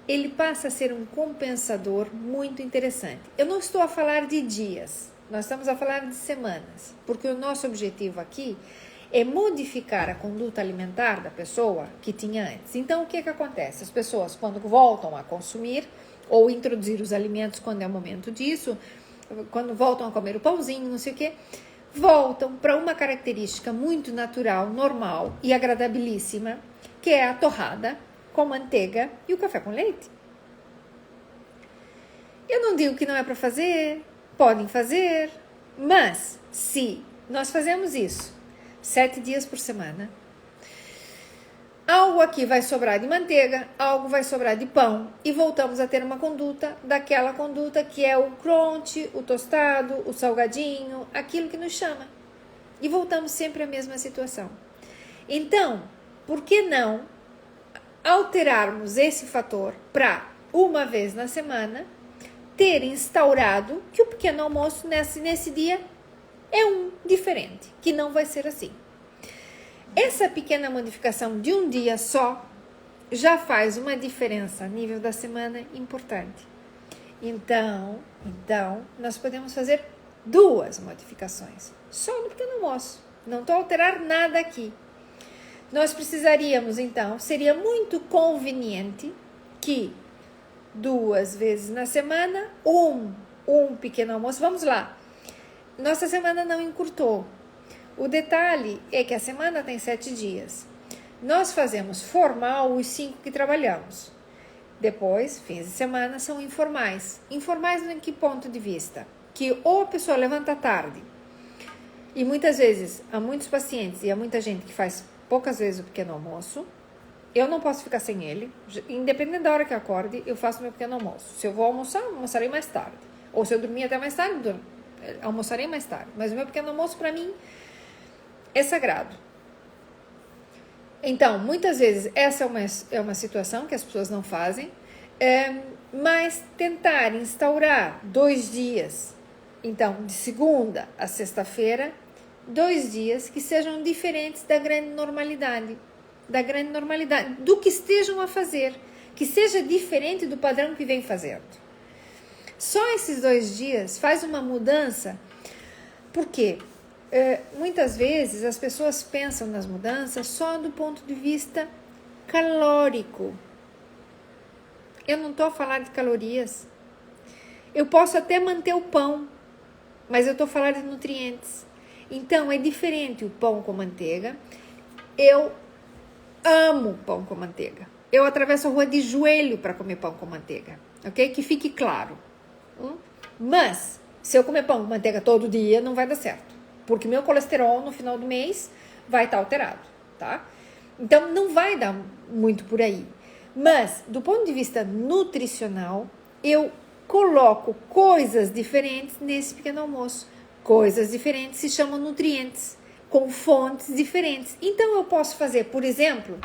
ele passa a ser um compensador muito interessante. Eu não estou a falar de dias, nós estamos a falar de semanas, porque o nosso objetivo aqui é modificar a conduta alimentar da pessoa que tinha antes. Então, o que acontece? As pessoas, quando voltam a consumir ou introduzir os alimentos quando é o momento disso, quando voltam a comer o pãozinho, não sei o quê, voltam para uma característica muito natural, normal e agradabilíssima, que é a torrada com manteiga e o café com leite. Eu não digo que não é para fazer, podem fazer, mas se nós fazemos isso 7 dias por semana, algo aqui vai sobrar de manteiga, algo vai sobrar de pão e voltamos a ter uma conduta, daquela conduta que é o crunch, o tostado, o salgadinho, aquilo que nos chama. E voltamos sempre à mesma situação. Então, por que não alterarmos esse fator para, uma vez na semana, ter instaurado que o pequeno almoço nesse dia é um diferente, que não vai ser assim. Essa pequena modificação de um dia só já faz uma diferença a nível da semana importante. Então, nós podemos fazer 2 modificações, só no pequeno almoço. Não estou a alterar nada aqui. Nós precisaríamos, então, seria muito conveniente que 2 vezes na semana, um pequeno almoço. Vamos lá. Nossa semana não encurtou. O detalhe é que a semana tem 7 dias. Nós fazemos formal os 5 que trabalhamos. Depois, fins de semana, são informais. Informais em que ponto de vista? Que ou a pessoa levanta tarde, e muitas vezes, há muitos pacientes e há muita gente que faz poucas vezes o pequeno almoço. Eu não posso ficar sem ele. Independente da hora que eu acorde, eu faço meu pequeno almoço. Se eu vou almoçar, almoçarei mais tarde. Ou se eu dormir até mais tarde, almoçarei mais tarde. Mas o meu pequeno almoço, para mim, é sagrado. Então, muitas vezes, essa é uma situação que as pessoas não fazem, mas tentar instaurar 2 dias, então, de segunda a sexta-feira, 2 dias que sejam diferentes da grande normalidade, do que estejam a fazer, que seja diferente do padrão que vem fazendo. Só esses 2 dias faz uma mudança, porque muitas vezes as pessoas pensam nas mudanças só do ponto de vista calórico. Eu não estou a falar de calorias. Eu posso até manter o pão, mas eu estou a falar de nutrientes. Então, é diferente o pão com manteiga. Eu amo pão com manteiga. Eu atravesso a rua de joelho para comer pão com manteiga, ok? Que fique claro. Mas, se eu comer pão com manteiga todo dia, não vai dar certo. Porque meu colesterol no final do mês vai estar alterado, tá? Então, não vai dar muito por aí. Mas, do ponto de vista nutricional, eu coloco coisas diferentes nesse pequeno almoço. Coisas diferentes se chamam nutrientes, com fontes diferentes. Então, eu posso fazer, por exemplo,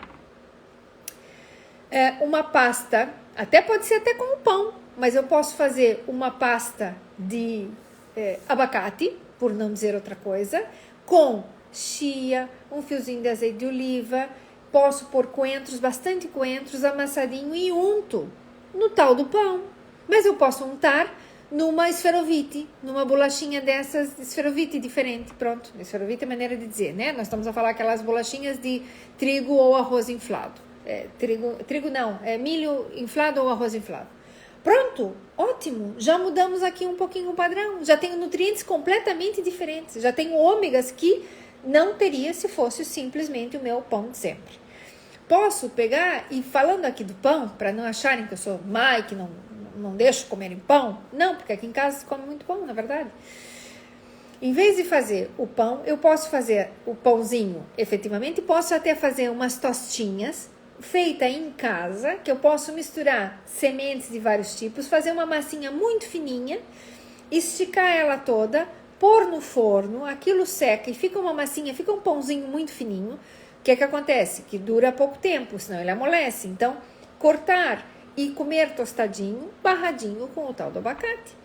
uma pasta, até pode ser até com o pão, mas eu posso fazer uma pasta de abacate, por não dizer outra coisa, com chia, um fiozinho de azeite de oliva, posso pôr coentros, bastante coentros, amassadinho e unto no tal do pão. Mas eu posso untar numa esferovite, numa bolachinha dessas, esferovite diferente, pronto. Esferovite é maneira de dizer, né? Nós estamos a falar aquelas bolachinhas de trigo ou arroz inflado. Trigo não, milho inflado ou arroz inflado. Pronto, ótimo, já mudamos aqui um pouquinho o padrão, já tenho nutrientes completamente diferentes, já tenho ômegas que não teria se fosse simplesmente o meu pão de sempre. Posso pegar, e falando aqui do pão, para não acharem que eu sou má e que não deixo comerem pão, não, porque aqui em casa se come muito pão, na verdade. Em vez de fazer o pão, eu posso fazer o pãozinho, efetivamente, posso até fazer umas tostinhas, feita em casa, que eu posso misturar sementes de vários tipos, fazer uma massinha muito fininha, esticar ela toda, pôr no forno, aquilo seca e fica uma massinha, fica um pãozinho muito fininho. O que acontece? Que dura pouco tempo, senão ele amolece. Então, cortar e comer tostadinho, barradinho com o tal do abacate.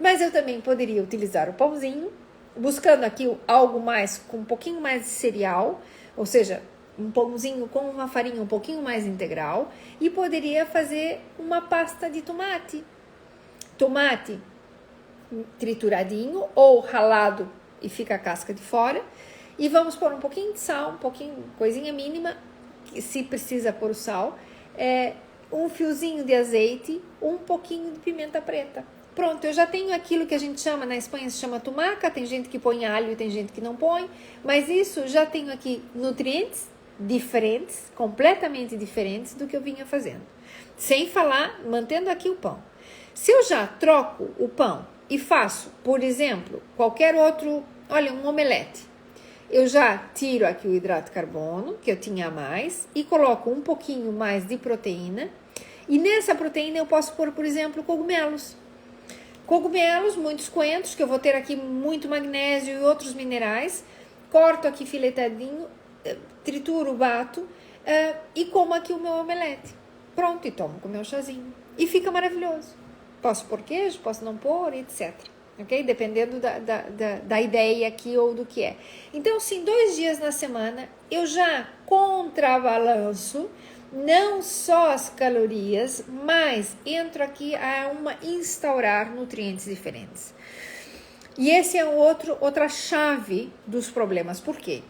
Mas eu também poderia utilizar o pãozinho, buscando aqui algo mais, com um pouquinho mais de cereal, ou seja, um pãozinho com uma farinha um pouquinho mais integral, e poderia fazer uma pasta de tomate. Tomate trituradinho ou ralado e fica a casca de fora. E vamos pôr um pouquinho de sal, um pouquinho, coisinha mínima, se precisa pôr o sal, um fiozinho de azeite, um pouquinho de pimenta preta. Pronto, eu já tenho aquilo que a gente chama, na Espanha se chama tumaca, tem gente que põe alho e tem gente que não põe, mas isso já tenho aqui nutrientes diferentes, completamente diferentes do que eu vinha fazendo. Sem falar, mantendo aqui o pão. Se eu já troco o pão e faço, por exemplo, qualquer outro, olha, um omelete, eu já tiro aqui o hidrato de carbono, que eu tinha a mais, e coloco um pouquinho mais de proteína, e nessa proteína eu posso pôr, por exemplo, cogumelos. Cogumelos, muitos coentros, que eu vou ter aqui muito magnésio e outros minerais. Corto aqui filetadinho, trituro, bato e como aqui o meu omelete. Pronto, e tomo com o meu chazinho. E fica maravilhoso. Posso pôr queijo, posso não pôr, etc. Ok? Dependendo da ideia aqui ou do que é. Então, sim, 2 dias na semana eu já contrabalanço não só as calorias, mas entro aqui a instaurar nutrientes diferentes. E esse é outra chave dos problemas. Por quê?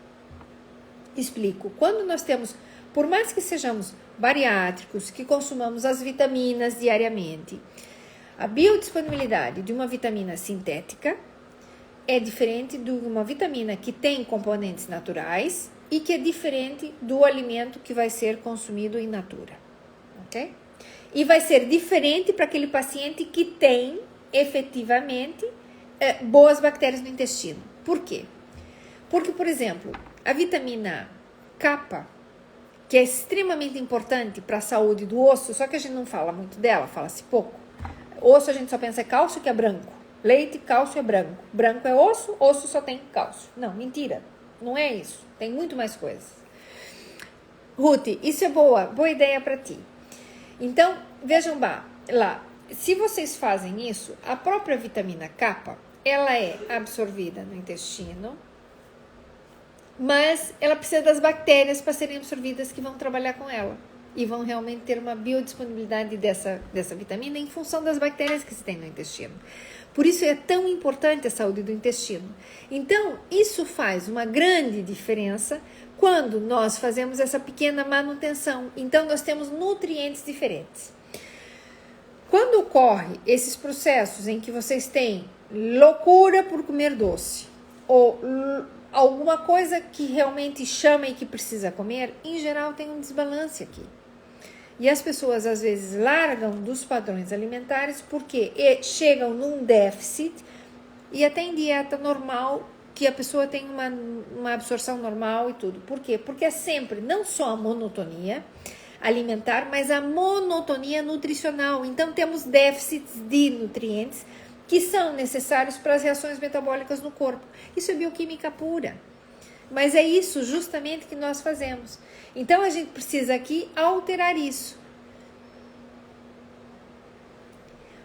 Explico. Quando nós temos, por mais que sejamos bariátricos, que consumamos as vitaminas diariamente, a biodisponibilidade de uma vitamina sintética é diferente de uma vitamina que tem componentes naturais e que é diferente do alimento que vai ser consumido in natura, ok? E vai ser diferente para aquele paciente que tem, efetivamente, boas bactérias no intestino. Por quê? Porque, por exemplo, a vitamina K, que é extremamente importante para a saúde do osso, só que a gente não fala muito dela, fala-se pouco. Osso a gente só pensa é cálcio, que é branco. Leite, cálcio é branco. Branco é osso, osso só tem cálcio. Não, mentira. Não é isso. Tem muito mais coisas. Ruth, isso é boa ideia para ti. Então, vejam lá. Se vocês fazem isso, a própria vitamina K, ela é absorvida no intestino, mas ela precisa das bactérias para serem absorvidas que vão trabalhar com ela. E vão realmente ter uma biodisponibilidade dessa vitamina em função das bactérias que se tem no intestino. Por isso é tão importante a saúde do intestino. Então, isso faz uma grande diferença quando nós fazemos essa pequena manutenção. Então, nós temos nutrientes diferentes. Quando ocorre esses processos em que vocês têm loucura por comer doce, ou alguma coisa que realmente chama e que precisa comer, em geral tem um desbalance aqui. E as pessoas às vezes largam dos padrões alimentares porque chegam num déficit e até em dieta normal, que a pessoa tem uma absorção normal e tudo. Por quê? Porque é sempre não só a monotonia alimentar, mas a monotonia nutricional. Então temos déficits de nutrientes que são necessários para as reações metabólicas no corpo. Isso é bioquímica pura. Mas é isso justamente que nós fazemos. Então, a gente precisa aqui alterar isso.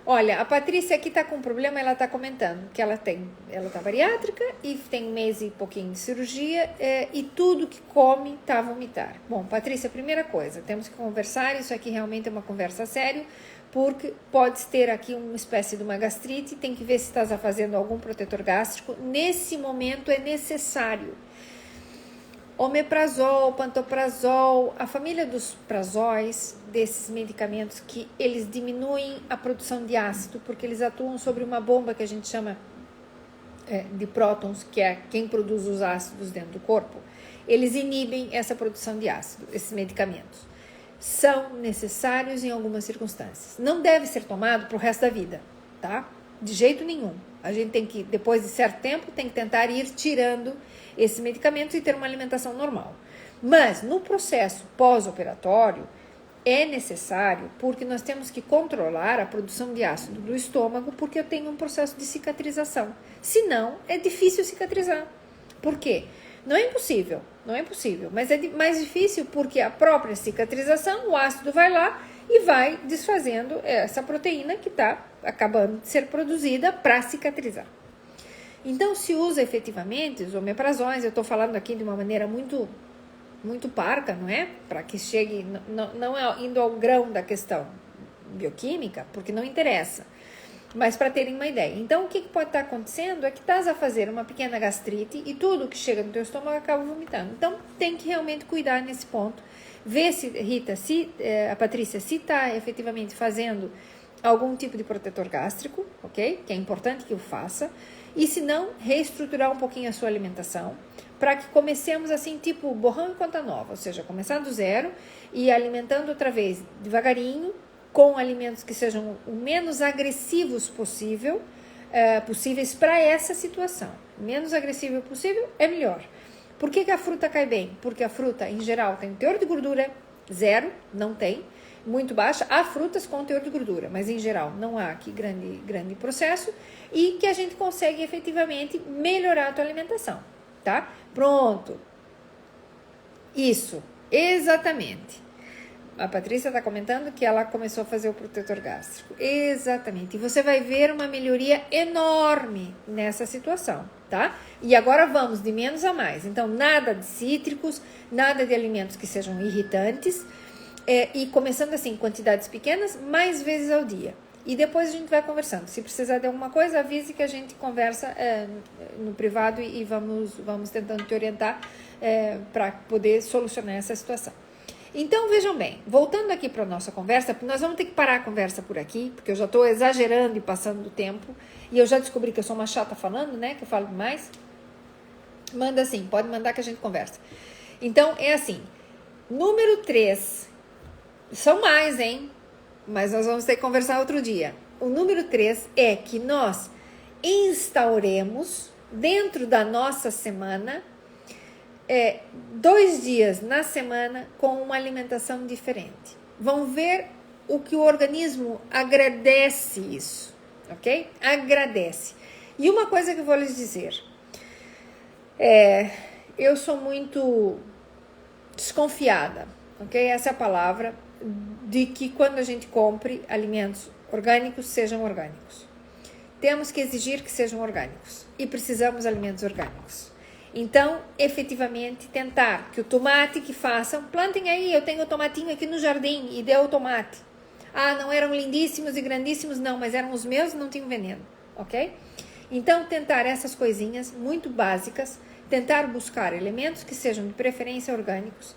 Olha, a Patrícia aqui está com um problema, ela está comentando que ela está bariátrica e tem 1 mês e pouquinho de cirurgia e tudo que come está a vomitar. Bom, Patrícia, primeira coisa, temos que conversar, isso aqui realmente é uma conversa séria, porque pode ter aqui uma espécie de uma gastrite, tem que ver se está fazendo algum protetor gástrico. Nesse momento é necessário omeprazol, pantoprazol, a família dos prazóis, desses medicamentos que eles diminuem a produção de ácido, porque eles atuam sobre uma bomba que a gente chama de prótons, que é quem produz os ácidos dentro do corpo. Eles inibem essa produção de ácido, esses medicamentos. São necessários em algumas circunstâncias. Não deve ser tomado para o resto da vida, tá? De jeito nenhum. A gente tem que, depois de certo tempo, tem que tentar ir tirando esses medicamentos e ter uma alimentação normal. Mas no processo pós-operatório é necessário, porque nós temos que controlar a produção de ácido do estômago, porque eu tenho um processo de cicatrização. Senão, é difícil cicatrizar. Por quê? Não é impossível, mas é mais difícil porque a própria cicatrização, o ácido vai lá e vai desfazendo essa proteína que está acabando de ser produzida para cicatrizar. Então, se usa efetivamente os omeprazóis, eu estou falando aqui de uma maneira muito parca, não é? Para que chegue, não é indo ao grão da questão bioquímica, porque não interessa, mas para terem uma ideia. Então, o que pode estar acontecendo é que estás a fazer uma pequena gastrite e tudo que chega no teu estômago acaba vomitando. Então, tem que realmente cuidar nesse ponto. Ver se, Rita, a Patrícia, se está efetivamente fazendo algum tipo de protetor gástrico, ok? Que é importante que o faça. E se não, reestruturar um pouquinho a sua alimentação, para que comecemos assim, tipo borrão em conta nova, ou seja, começar do zero e alimentando outra vez devagarinho, com alimentos que sejam o menos agressivos possíveis para essa situação. Menos agressivo possível é melhor. Por que a fruta cai bem? Porque a fruta, em geral, tem teor de gordura zero, não tem, muito baixa. Há frutas com teor de gordura, mas em geral não há aqui grande processo e que a gente consegue efetivamente melhorar a tua alimentação, tá? Pronto. Isso, exatamente. A Patrícia está comentando que ela começou a fazer o protetor gástrico. Exatamente. E você vai ver uma melhoria enorme nessa situação, tá? E agora vamos de menos a mais. Então, nada de cítricos, nada de alimentos que sejam irritantes. E começando assim, quantidades pequenas, mais vezes ao dia. E depois a gente vai conversando. Se precisar de alguma coisa, avise que a gente conversa no privado e vamos tentando te orientar para poder solucionar essa situação. Então, vejam bem, voltando aqui para a nossa conversa, nós vamos ter que parar a conversa por aqui, porque eu já estou exagerando e passando do tempo, e eu já descobri que eu sou uma chata falando, né, que eu falo demais. Manda assim, pode mandar que a gente conversa. Então, é assim, número 3, são mais, hein, mas nós vamos ter que conversar outro dia. O número 3 é que nós instauremos dentro da nossa semana 2 dias na semana com uma alimentação diferente. Vão ver o que o organismo agradece isso, ok? Agradece. E uma coisa que eu vou lhes dizer, eu sou muito desconfiada, ok? Essa é a palavra, de que quando a gente compre alimentos orgânicos, sejam orgânicos. Temos que exigir que sejam orgânicos e precisamos de alimentos orgânicos. Então, efetivamente, tentar que o tomate que façam, plantem aí, eu tenho o tomatinho aqui no jardim e deu o tomate. Ah, não eram lindíssimos e grandíssimos, não, mas eram os meus e não tinham veneno, ok? Então, tentar essas coisinhas muito básicas, tentar buscar elementos que sejam de preferência orgânicos,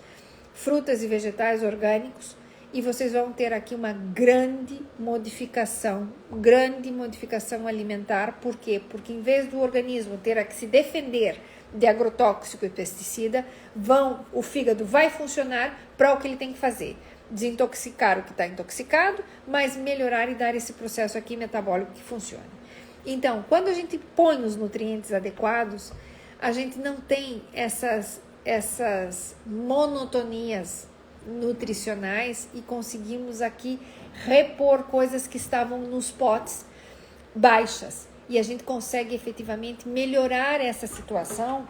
frutas e vegetais orgânicos, e vocês vão ter aqui uma grande modificação alimentar. Por quê? Porque em vez do organismo ter que se defender de agrotóxico e pesticida, o fígado vai funcionar para o que ele tem que fazer. Desintoxicar o que está intoxicado, mas melhorar e dar esse processo aqui metabólico que funcione. Então, quando a gente põe os nutrientes adequados, a gente não tem essas monotonias nutricionais e conseguimos aqui repor coisas que estavam nos potes baixas. E a gente consegue efetivamente melhorar essa situação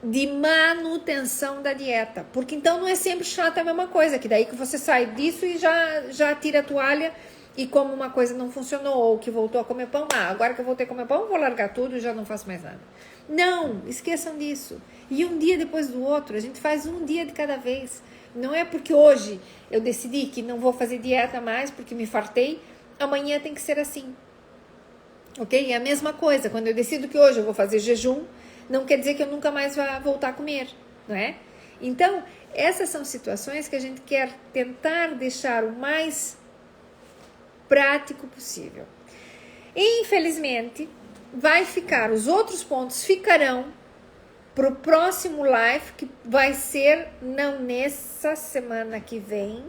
de manutenção da dieta. Porque então não é sempre chata a mesma coisa, que daí que você sai disso e já tira a toalha e como uma coisa não funcionou ou que voltou a comer pão, agora que eu voltei a comer pão, vou largar tudo e já não faço mais nada. Não, esqueçam disso. E um dia depois do outro, a gente faz um dia de cada vez. Não é porque hoje eu decidi que não vou fazer dieta mais porque me fartei, amanhã tem que ser assim. Ok? É a mesma coisa, quando eu decido que hoje eu vou fazer jejum, não quer dizer que eu nunca mais vá voltar a comer, não é? Então, essas são situações que a gente quer tentar deixar o mais prático possível. Infelizmente, os outros pontos ficarão para o próximo live, que vai ser não nessa semana que vem,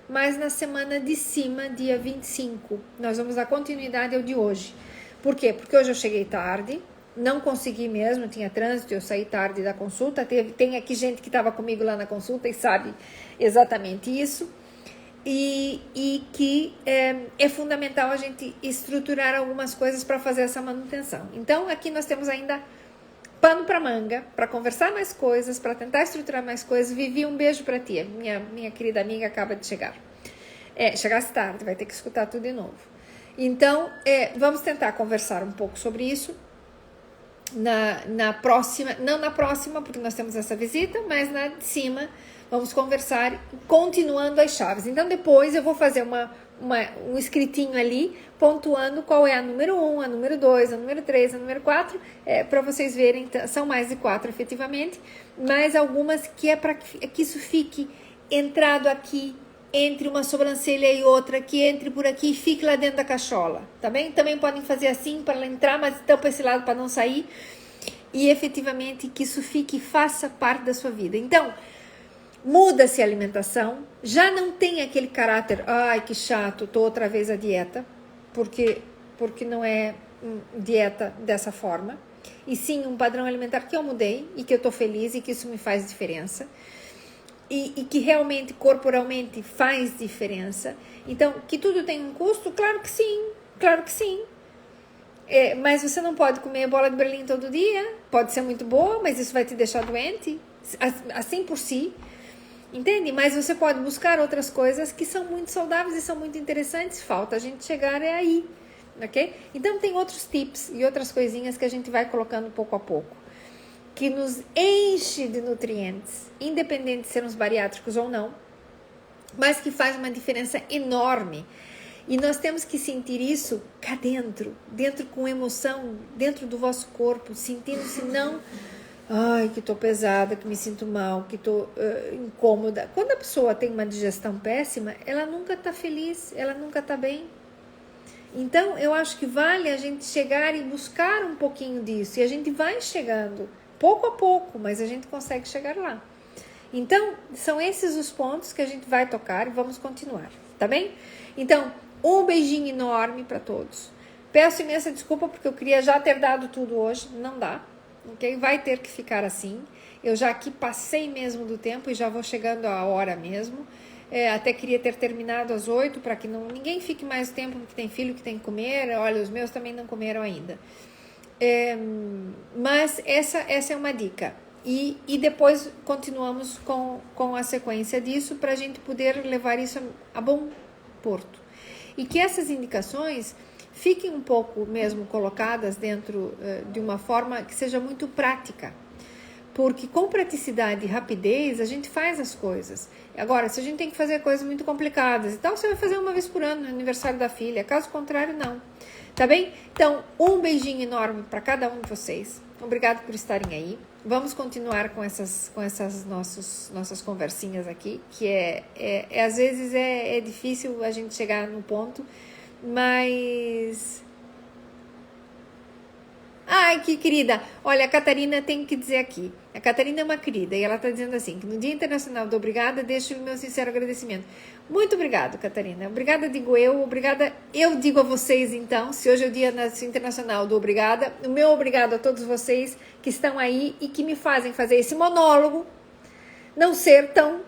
mas na semana de cima, dia 25. Nós vamos dar continuidade ao de hoje. Por quê? Porque hoje eu cheguei tarde, não consegui mesmo, tinha trânsito, eu saí tarde da consulta. Tem aqui gente que estava comigo lá na consulta e sabe exatamente isso. E que é fundamental a gente estruturar algumas coisas para fazer essa manutenção. Então, aqui nós temos ainda pano para manga, para conversar mais coisas, para tentar estruturar mais coisas. Vivi, um beijo para ti, minha querida amiga acaba de chegar. Chegasse tarde, vai ter que escutar tudo de novo. Então, vamos tentar conversar um pouco sobre isso na próxima, não na próxima, porque nós temos essa visita, mas na de cima, vamos conversar continuando as chaves. Então, depois eu vou fazer um escritinho ali, pontuando qual é a número 1, a número 2, a número 3, a número 4, para vocês verem, são mais de 4 efetivamente, mas algumas que é para que isso fique entrado aqui, entre uma sobrancelha e outra, que entre por aqui e fique lá dentro da cachola, tá bem? Também podem fazer assim para ela entrar, mas tampa esse lado para não sair, e efetivamente que isso fique e faça parte da sua vida. Então, muda-se a alimentação, já não tem aquele caráter, ai que chato, tô outra vez à dieta, porque não é dieta dessa forma, e sim um padrão alimentar que eu mudei e que eu tô feliz e que isso me faz diferença. E que realmente, corporalmente, faz diferença. Então, que tudo tem um custo? Claro que sim, claro que sim. Mas você não pode comer bola de Berlim todo dia, pode ser muito boa, mas isso vai te deixar doente, assim por si, entende? Mas você pode buscar outras coisas que são muito saudáveis e são muito interessantes, falta a gente chegar aí, ok? Então, tem outros tips e outras coisinhas que a gente vai colocando pouco a pouco, que nos enche de nutrientes, independente de sermos bariátricos ou não, mas que faz uma diferença enorme. E nós temos que sentir isso cá dentro com emoção, dentro do vosso corpo, sentindo-se não, ai, que tô pesada, que me sinto mal, que tô incômoda. Quando a pessoa tem uma digestão péssima, ela nunca tá feliz, ela nunca tá bem. Então, eu acho que vale a gente chegar e buscar um pouquinho disso, e a gente vai chegando, pouco a pouco, mas a gente consegue chegar lá. Então, são esses os pontos que a gente vai tocar e vamos continuar, tá bem? Então, um beijinho enorme para todos. Peço imensa desculpa porque eu queria já ter dado tudo hoje, não dá, ok? Vai ter que ficar assim. Eu já aqui passei mesmo do tempo e já vou chegando à hora mesmo. Até queria ter terminado às 8 para que ninguém fique mais tempo, porque tem filho que tem que comer. Olha, os meus também não comeram ainda. Mas essa é uma dica e depois continuamos com a sequência disso para a gente poder levar isso a bom porto e que essas indicações fiquem um pouco mesmo colocadas dentro de uma forma que seja muito prática, porque com praticidade e rapidez a gente faz as coisas. Agora, se a gente tem que fazer coisas muito complicadas e tal, você vai fazer uma vez por ano no aniversário da filha, caso contrário não. Tá bem? Então, um beijinho enorme para cada um de vocês. Obrigado por estarem aí. Vamos continuar com essas nossas conversinhas aqui, que às vezes é difícil a gente chegar no ponto, mas... Ai, que querida! Olha, a Catarina tem que dizer aqui. A Catarina é uma querida e ela está dizendo assim, que no Dia Internacional do Obrigada, deixo o meu sincero agradecimento. Muito obrigado, Catarina. Obrigada, digo eu. Obrigada, eu digo a vocês, então, se hoje é o Dia Internacional do Obrigada, o meu obrigado a todos vocês que estão aí e que me fazem fazer esse monólogo, não ser tão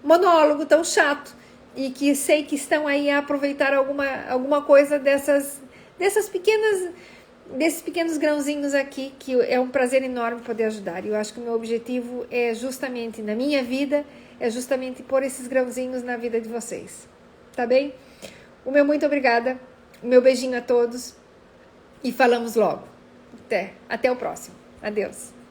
monólogo, tão chato, e que sei que estão aí a aproveitar alguma coisa desses pequenos grãozinhos aqui, que é um prazer enorme poder ajudar. E eu acho que o meu objetivo é justamente, na minha vida, é justamente pôr esses grãozinhos na vida de vocês. Tá bem? O meu muito obrigada, o meu beijinho a todos e falamos logo. Até o próximo. Adeus.